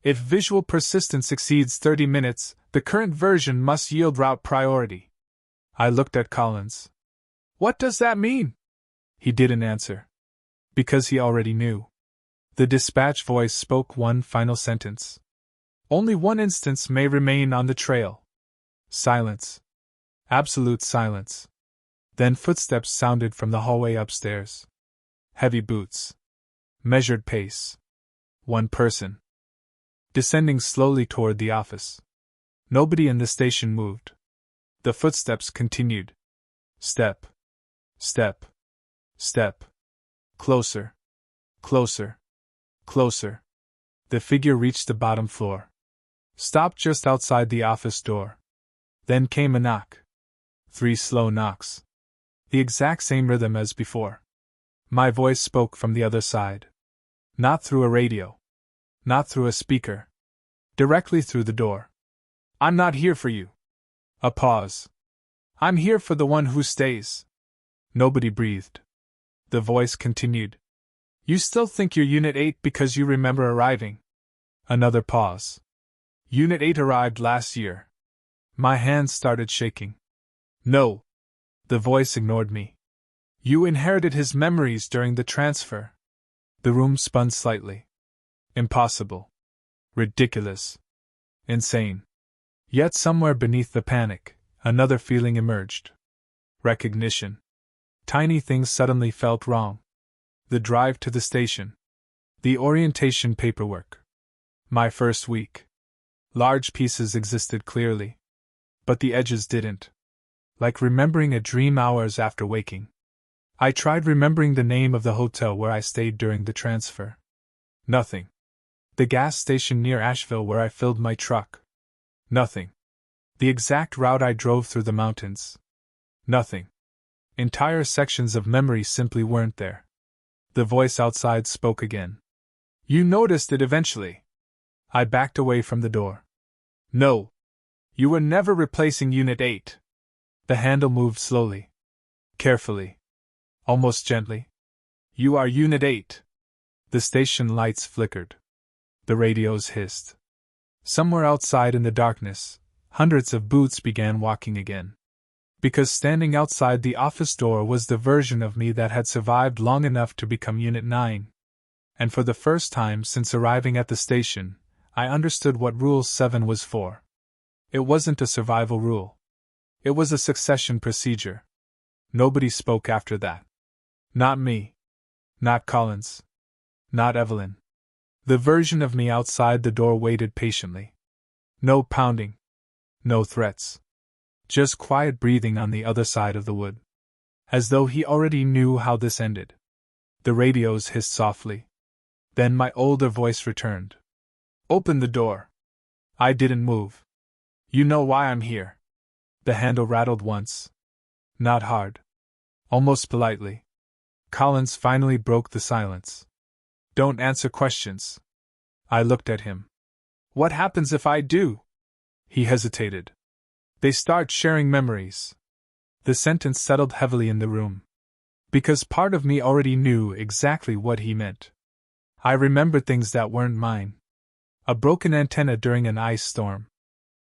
If visual persistence exceeds 30 minutes, the current version must yield route priority. I looked at Collins. What does that mean? He didn't answer. Because he already knew. The dispatch voice spoke one final sentence. Only one instance may remain on the trail. Silence. Absolute silence. Then footsteps sounded from the hallway upstairs. Heavy boots. Measured pace. One person. Descending slowly toward the office. Nobody in the station moved. The footsteps continued. Step. Step. Step. Closer. Closer. Closer. The figure reached the bottom floor. Stopped just outside the office door. Then came a knock. 3 slow knocks. The exact same rhythm as before. My voice spoke from the other side. Not through a radio. Not through a speaker. Directly through the door. I'm not here for you. A pause. I'm here for the one who stays. Nobody breathed. The voice continued. You still think you're Unit 8 because you remember arriving. Another pause. Unit 8 arrived last year. My hands started shaking. No. The voice ignored me. You inherited his memories during the transfer. The room spun slightly. Impossible. Ridiculous. Insane. Yet somewhere beneath the panic, another feeling emerged. Recognition. Tiny things suddenly felt wrong. The drive to the station. The orientation paperwork. My first week. Large pieces existed clearly. But the edges didn't. Like remembering a dream hours after waking. I tried remembering the name of the hotel where I stayed during the transfer. Nothing. The gas station near Asheville where I filled my truck. Nothing. The exact route I drove through the mountains. Nothing. Entire sections of memory simply weren't there. The voice outside spoke again. You noticed it eventually. I backed away from the door. No. You were never replacing Unit 8. The handle moved slowly. Carefully. Almost gently. You are Unit 8. The station lights flickered. The radios hissed. Somewhere outside in the darkness, hundreds of boots began walking again. Because standing outside the office door was the version of me that had survived long enough to become Unit 9. And for the first time since arriving at the station, I understood what Rule 7 was for. It wasn't a survival rule. It was a succession procedure. Nobody spoke after that. Not me. Not Collins. Not Evelyn. The version of me outside the door waited patiently. No pounding. No threats. Just quiet breathing on the other side of the wood. As though he already knew how this ended. The radios hissed softly. Then my older voice returned. Open the door. I didn't move. You know why I'm here. The handle rattled once. Not hard. Almost politely. Collins finally broke the silence. Don't answer questions. I looked at him. What happens if I do? He hesitated. They start sharing memories. The sentence settled heavily in the room. Because part of me already knew exactly what he meant. I remembered things that weren't mine. A broken antenna during an ice storm.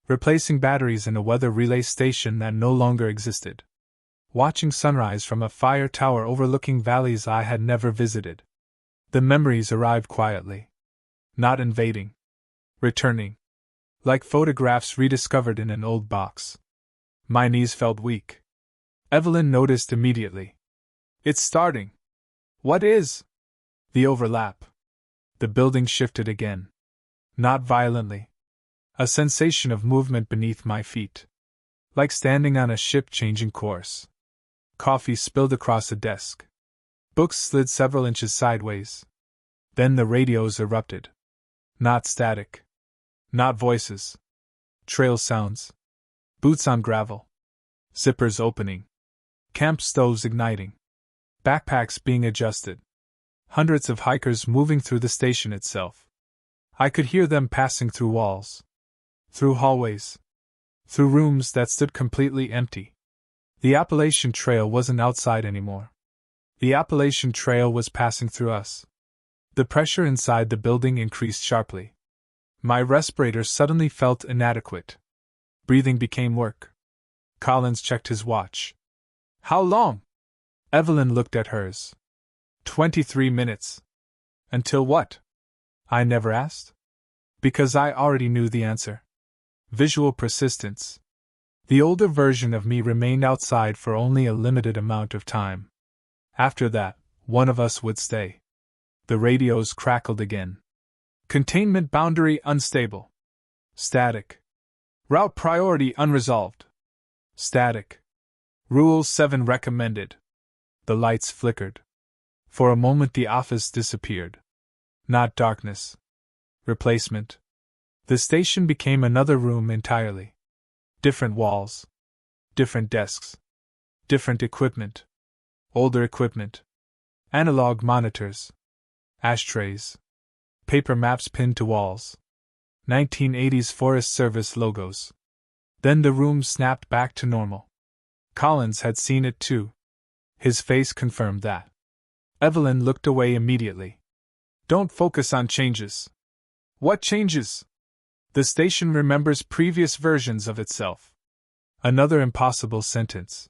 Replacing batteries in a weather relay station that no longer existed. Watching sunrise from a fire tower overlooking valleys I had never visited. The memories arrived quietly. Not invading. Returning. Like photographs rediscovered in an old box. My knees felt weak. Evelyn noticed immediately. It's starting. What is? The overlap. The building shifted again. Not violently. A sensation of movement beneath my feet. Like standing on a ship changing course. Coffee spilled across a desk. Books slid several inches sideways. Then the radios erupted. Not static. Not voices. Trail sounds. Boots on gravel. Zippers opening. Camp stoves igniting. Backpacks being adjusted. Hundreds of hikers moving through the station itself. I could hear them passing through walls. Through hallways. Through rooms that stood completely empty. The Appalachian Trail wasn't outside anymore. The Appalachian Trail was passing through us. The pressure inside the building increased sharply. My respirator suddenly felt inadequate. Breathing became work. Collins checked his watch. How long? Evelyn looked at hers. 23 minutes. Until what? I never asked. Because I already knew the answer. Visual persistence. The older version of me remained outside for only a limited amount of time. After that, one of us would stay. The radios crackled again. Containment boundary unstable. Static. Route priority unresolved. Static. Rule 7 recommended. The lights flickered. For a moment the office disappeared. Not darkness. Replacement. The station became another room entirely. Different walls. Different desks. Different equipment. Older equipment. Analog monitors. Ashtrays. Paper maps pinned to walls. 1980s Forest Service logos. Then the room snapped back to normal. Collins had seen it too. His face confirmed that. Evelyn looked away immediately. Don't focus on changes. What changes? The station remembers previous versions of itself. Another impossible sentence.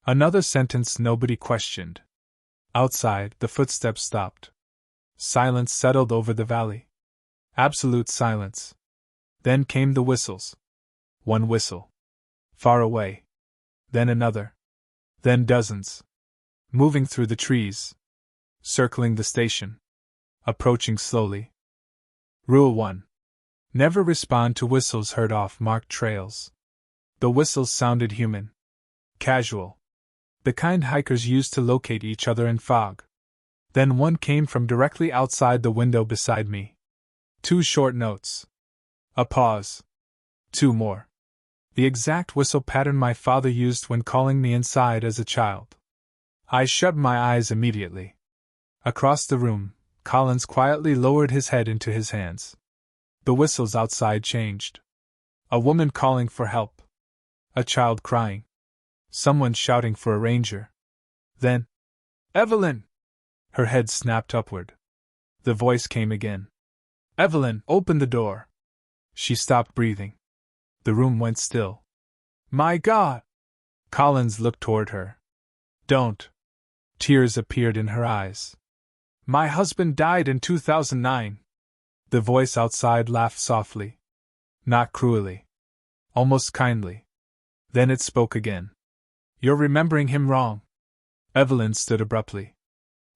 Another sentence nobody questioned. Outside, the footsteps stopped. Silence settled over the valley. Absolute silence. Then came the whistles. One whistle. Far away. Then another. Then dozens. Moving through the trees. Circling the station. Approaching slowly. Rule 1. Never respond to whistles heard off marked trails. The whistles sounded human. Casual. The kind hikers used to locate each other in fog. Then one came from directly outside the window beside me. 2 short notes. A pause. 2 more. The exact whistle pattern my father used when calling me inside as a child. I shut my eyes immediately. Across the room, Collins quietly lowered his head into his hands. The whistles outside changed. A woman calling for help. A child crying. Someone shouting for a ranger. Then, Evelyn! Her head snapped upward. The voice came again. Evelyn, open the door. She stopped breathing. The room went still. My God! Collins looked toward her. Don't. Tears appeared in her eyes. My husband died in 2009. The voice outside laughed softly. Not cruelly. Almost kindly. Then it spoke again. You're remembering him wrong. Evelyn stood abruptly.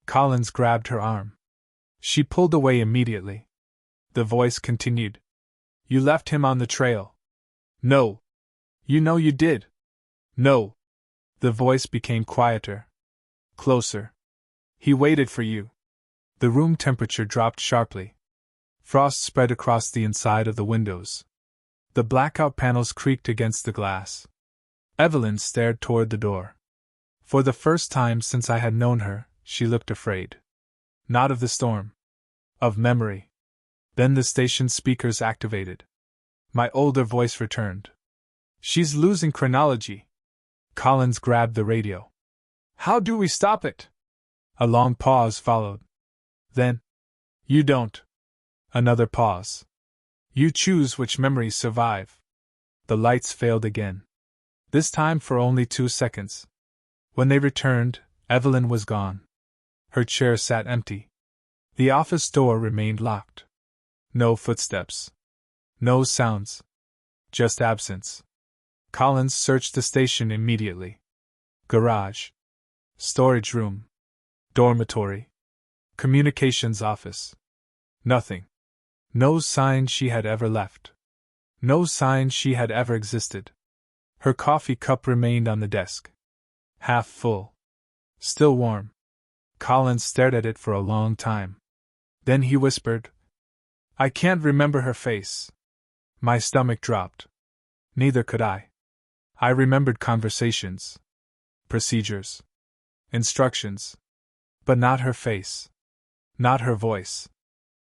Collins grabbed her arm. She pulled away immediately. The voice continued. You left him on the trail. No. You know you did. No. The voice became quieter. Closer. He waited for you. The room temperature dropped sharply. Frost spread across the inside of the windows. The blackout panels creaked against the glass. Evelyn stared toward the door. For the first time since I had known her, she looked afraid. Not of the storm. Of memory. Then the station speakers activated. My older voice returned. She's losing chronology. Collins grabbed the radio. How do we stop it? A long pause followed. Then, you don't. Another pause. You choose which memories survive. The lights failed again. This time for only 2 seconds. When they returned, Evelyn was gone. Her chair sat empty. The office door remained locked. No footsteps. No sounds. Just absence. Collins searched the station immediately. Garage. Storage room. Dormitory. Communications office. Nothing. No sign she had ever left. No sign she had ever existed. Her coffee cup remained on the desk. Half full. Still warm. Collins stared at it for a long time. Then he whispered, I can't remember her face. My stomach dropped. Neither could I. I remembered conversations. Procedures. Instructions. But not her face. Not her voice.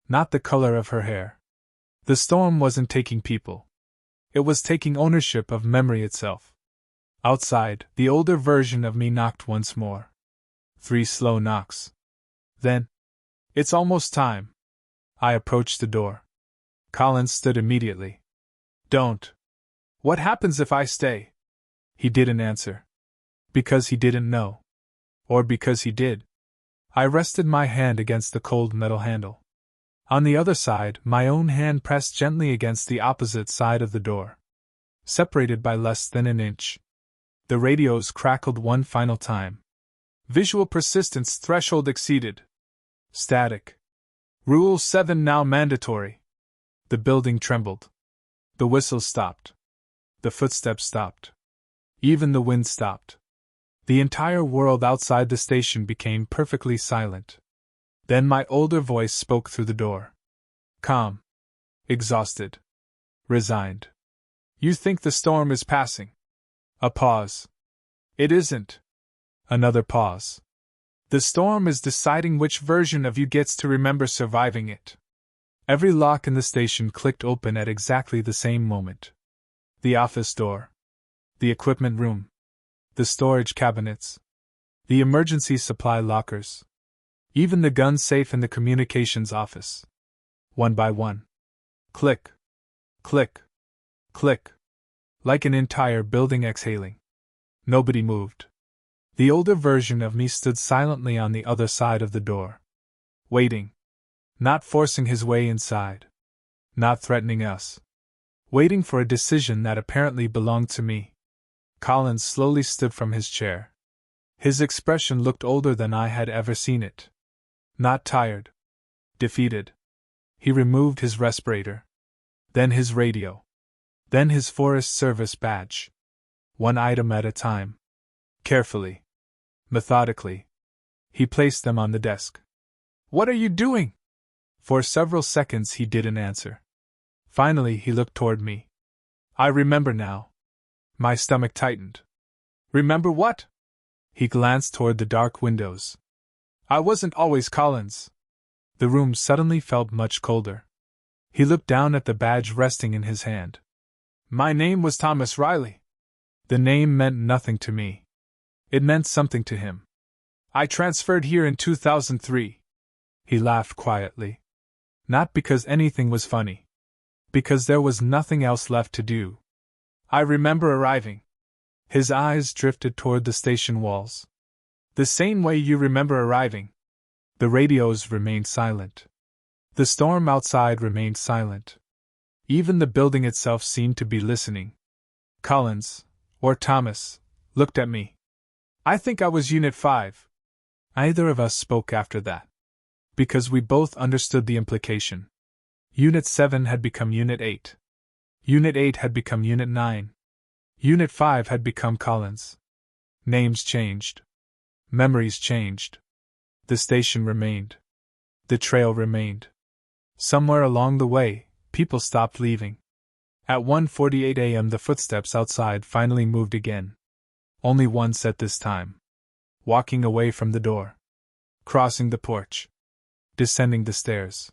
Not the color of her hair. The storm wasn't taking people. It was taking ownership of memory itself. Outside, the older version of me knocked once more. 3 slow knocks. Then, it's almost time. I approached the door. Collins stood immediately. Don't. What happens if I stay? He didn't answer. Because he didn't know. Or because he did. I rested my hand against the cold metal handle. On the other side, my own hand pressed gently against the opposite side of the door. Separated by less than an inch. The radios crackled one final time. Visual persistence threshold exceeded. Static. Rule 7 now mandatory. The building trembled. The whistle stopped. The footsteps stopped. Even the wind stopped. The entire world outside the station became perfectly silent. Then my older voice spoke through the door. Calm. Exhausted. Resigned. You think the storm is passing. A pause. It isn't. Another pause. The storm is deciding which version of you gets to remember surviving it. Every lock in the station clicked open at exactly the same moment. The office door. The equipment room. The storage cabinets. The emergency supply lockers. Even the gun safe in the communications office. One by one. Click. Click. Click. Like an entire building exhaling. Nobody moved. The older version of me stood silently on the other side of the door. Waiting. Not forcing his way inside. Not threatening us. Waiting for a decision that apparently belonged to me. Collins slowly stood from his chair. His expression looked older than I had ever seen it. Not tired. Defeated. He removed his respirator. Then his radio. Then his Forest Service badge. One item at a time. Carefully. Methodically. He placed them on the desk. What are you doing? For several seconds he didn't answer. Finally he looked toward me. I remember now. My stomach tightened. Remember what? He glanced toward the dark windows. I wasn't always Collins. The room suddenly felt much colder. He looked down at the badge resting in his hand. My name was Thomas Riley. The name meant nothing to me. It meant something to him. I transferred here in 2003. He laughed quietly. Not because anything was funny. Because there was nothing else left to do. I remember arriving. His eyes drifted toward the station walls. The same way you remember arriving. The radios remained silent. The storm outside remained silent. Even the building itself seemed to be listening. Collins, or Thomas, looked at me. I think I was Unit 5. Neither of us spoke after that. Because we both understood the implication. Unit 7 had become Unit 8. Unit 8 had become Unit 9. Unit 5 had become Collins. Names changed. Memories changed. The station remained. The trail remained. Somewhere along the way, people stopped leaving. At 1:48 a.m. the footsteps outside finally moved again. Only once at this time. Walking away from the door. Crossing the porch. Descending the stairs.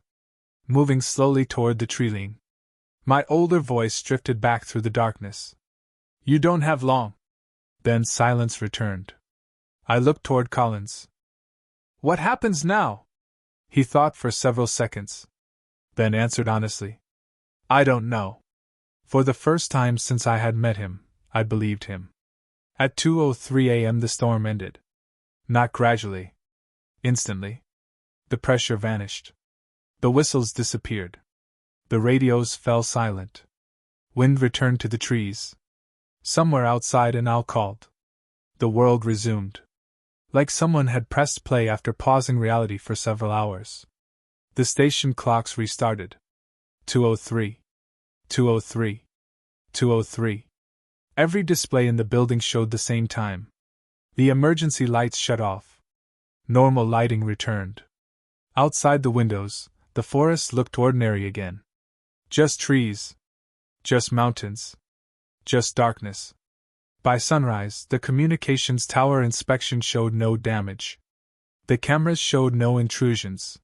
Moving slowly toward the tree-line. My older voice drifted back through the darkness. You don't have long. Then silence returned. I looked toward Collins. What happens now? He thought for several seconds. Then answered honestly. I don't know. For the first time since I had met him, I believed him. At 2:03 a.m. the storm ended. Not gradually. Instantly. The pressure vanished. The whistles disappeared. The radios fell silent. Wind returned to the trees. Somewhere outside an owl called. The world resumed. Like someone had pressed play after pausing reality for several hours. The station clocks restarted. 2:03. 2:03. 2:03. Every display in the building showed the same time. The emergency lights shut off. Normal lighting returned. Outside the windows, the forest looked ordinary again. Just trees. Just mountains. Just darkness. By sunrise, the communications tower inspection showed no damage. The cameras showed no intrusions.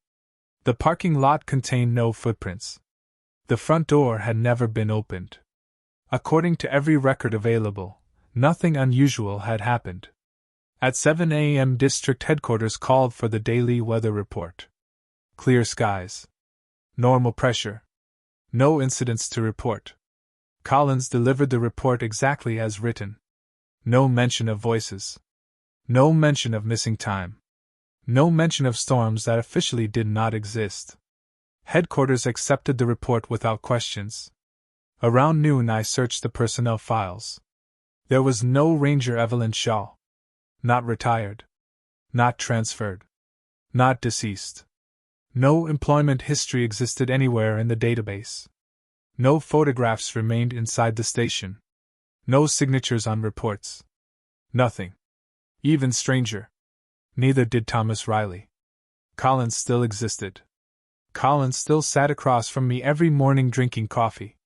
The parking lot contained no footprints. The front door had never been opened. According to every record available, nothing unusual had happened. At 7 a.m. district headquarters called for the daily weather report. Clear skies. Normal pressure. No incidents to report. Collins delivered the report exactly as written. No mention of voices. No mention of missing time. No mention of storms that officially did not exist. Headquarters accepted the report without questions. Around noon I searched the personnel files. There was no Ranger Evelyn Shaw. Not retired. Not transferred. Not deceased. No employment history existed anywhere in the database. No photographs remained inside the station. No signatures on reports. Nothing. Even stranger. Neither did Thomas Riley. Collins still existed. Collins still sat across from me every morning drinking coffee.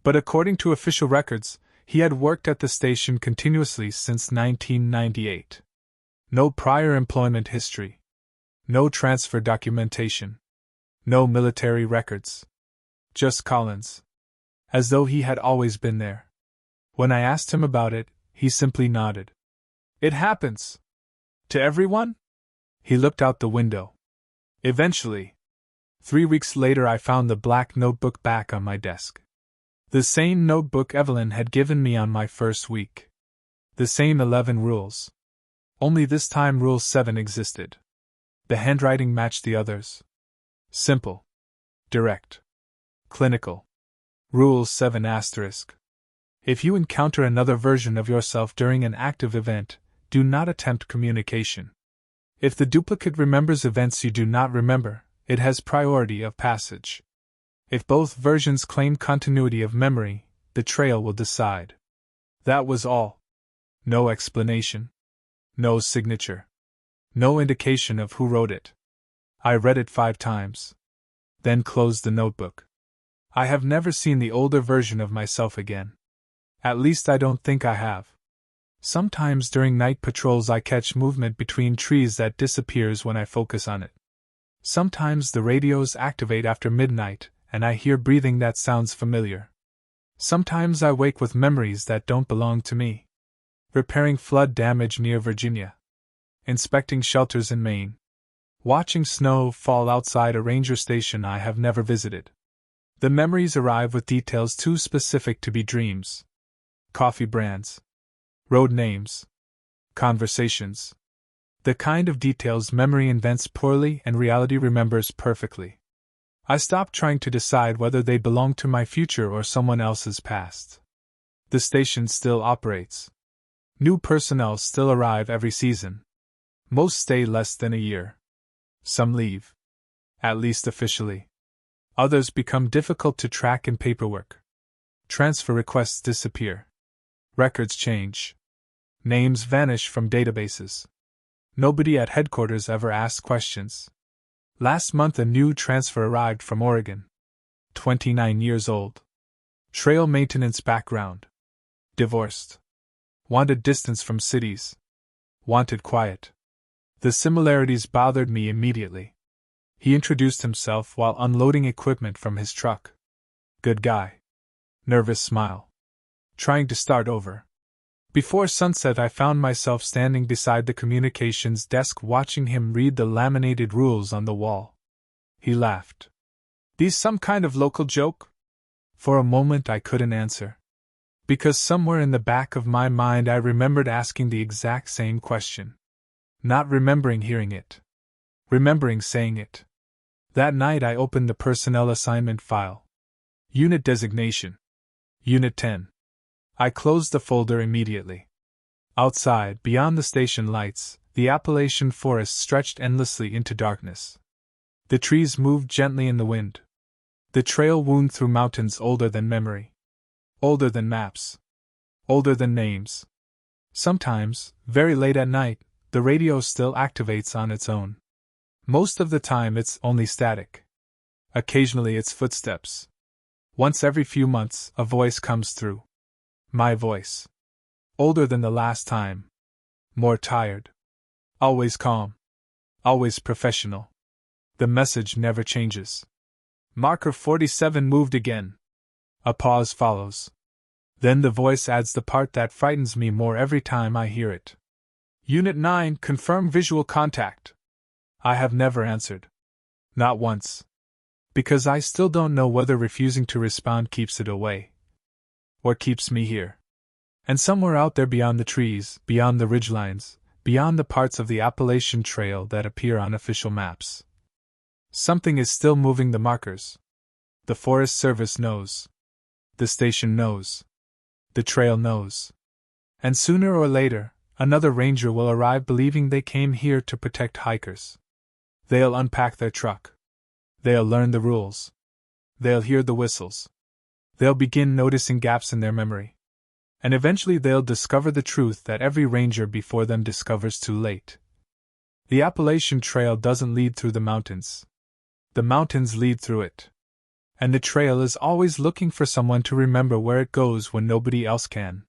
But according to official records, he had worked at the station continuously since 1998. No prior employment history. No transfer documentation. No military records. Just Collins. As though he had always been there. When I asked him about it, he simply nodded. It happens. To everyone? He looked out the window. Eventually. 3 weeks later I found the black notebook back on my desk. The same notebook Evelyn had given me on my first week. The same 11 rules. Only this time Rule 7 existed. The handwriting matched the others. Simple. Direct. Clinical. Rule 7 asterisk. If you encounter another version of yourself during an active event, do not attempt communication. If the duplicate remembers events you do not remember, it has priority of passage. If both versions claim continuity of memory, the trail will decide. That was all. No explanation. No signature. No indication of who wrote it. I read it 5 times. Then closed the notebook. I have never seen the older version of myself again. At least I don't think I have. Sometimes during night patrols I catch movement between trees that disappears when I focus on it. Sometimes the radios activate after midnight, and I hear breathing that sounds familiar. Sometimes I wake with memories that don't belong to me. Repairing flood damage near Virginia. Inspecting shelters in Maine. Watching snow fall outside a ranger station I have never visited. The memories arrive with details too specific to be dreams. Coffee brands. Road names. Conversations. The kind of details memory invents poorly and reality remembers perfectly. I stopped trying to decide whether they belong to my future or someone else's past. The station still operates. New personnel still arrive every season. Most stay less than a year. Some leave. At least officially. Others become difficult to track in paperwork. Transfer requests disappear. Records change. Names vanish from databases. Nobody at headquarters ever asked questions. Last month a new transfer arrived from Oregon. 29 years old. Trail maintenance background. Divorced. Wanted distance from cities. Wanted quiet. The similarities bothered me immediately. He introduced himself while unloading equipment from his truck. Good guy. Nervous smile. Trying to start over. Before sunset, I found myself standing beside the communications desk watching him read the laminated rules on the wall. He laughed. These some kind of local joke? For a moment I couldn't answer. Because somewhere in the back of my mind I remembered asking the exact same question. Not remembering hearing it. Remembering saying it. That night I opened the personnel assignment file. Unit designation. Unit 10. I closed the folder immediately. Outside, beyond the station lights, the Appalachian forest stretched endlessly into darkness. The trees moved gently in the wind. The trail wound through mountains older than memory. Older than maps. Older than names. Sometimes, very late at night, the radio still activates on its own. Most of the time it's only static. Occasionally it's footsteps. Once every few months, a voice comes through. My voice. Older than the last time. More tired. Always calm. Always professional. The message never changes. Marker 47 moved again. A pause follows. Then the voice adds the part that frightens me more every time I hear it. Unit 9, confirm visual contact. I have never answered. Not once. Because I still don't know whether refusing to respond keeps it away. Or keeps me here. And somewhere out there beyond the trees, beyond the ridgelines, beyond the parts of the Appalachian Trail that appear on official maps, something is still moving the markers. The Forest Service knows. The station knows. The trail knows. And sooner or later, another ranger will arrive believing they came here to protect hikers. They'll unpack their truck. They'll learn the rules. They'll hear the whistles. They'll begin noticing gaps in their memory. And eventually they'll discover the truth that every ranger before them discovers too late. The Appalachian Trail doesn't lead through the mountains. The mountains lead through it. And the trail is always looking for someone to remember where it goes when nobody else can.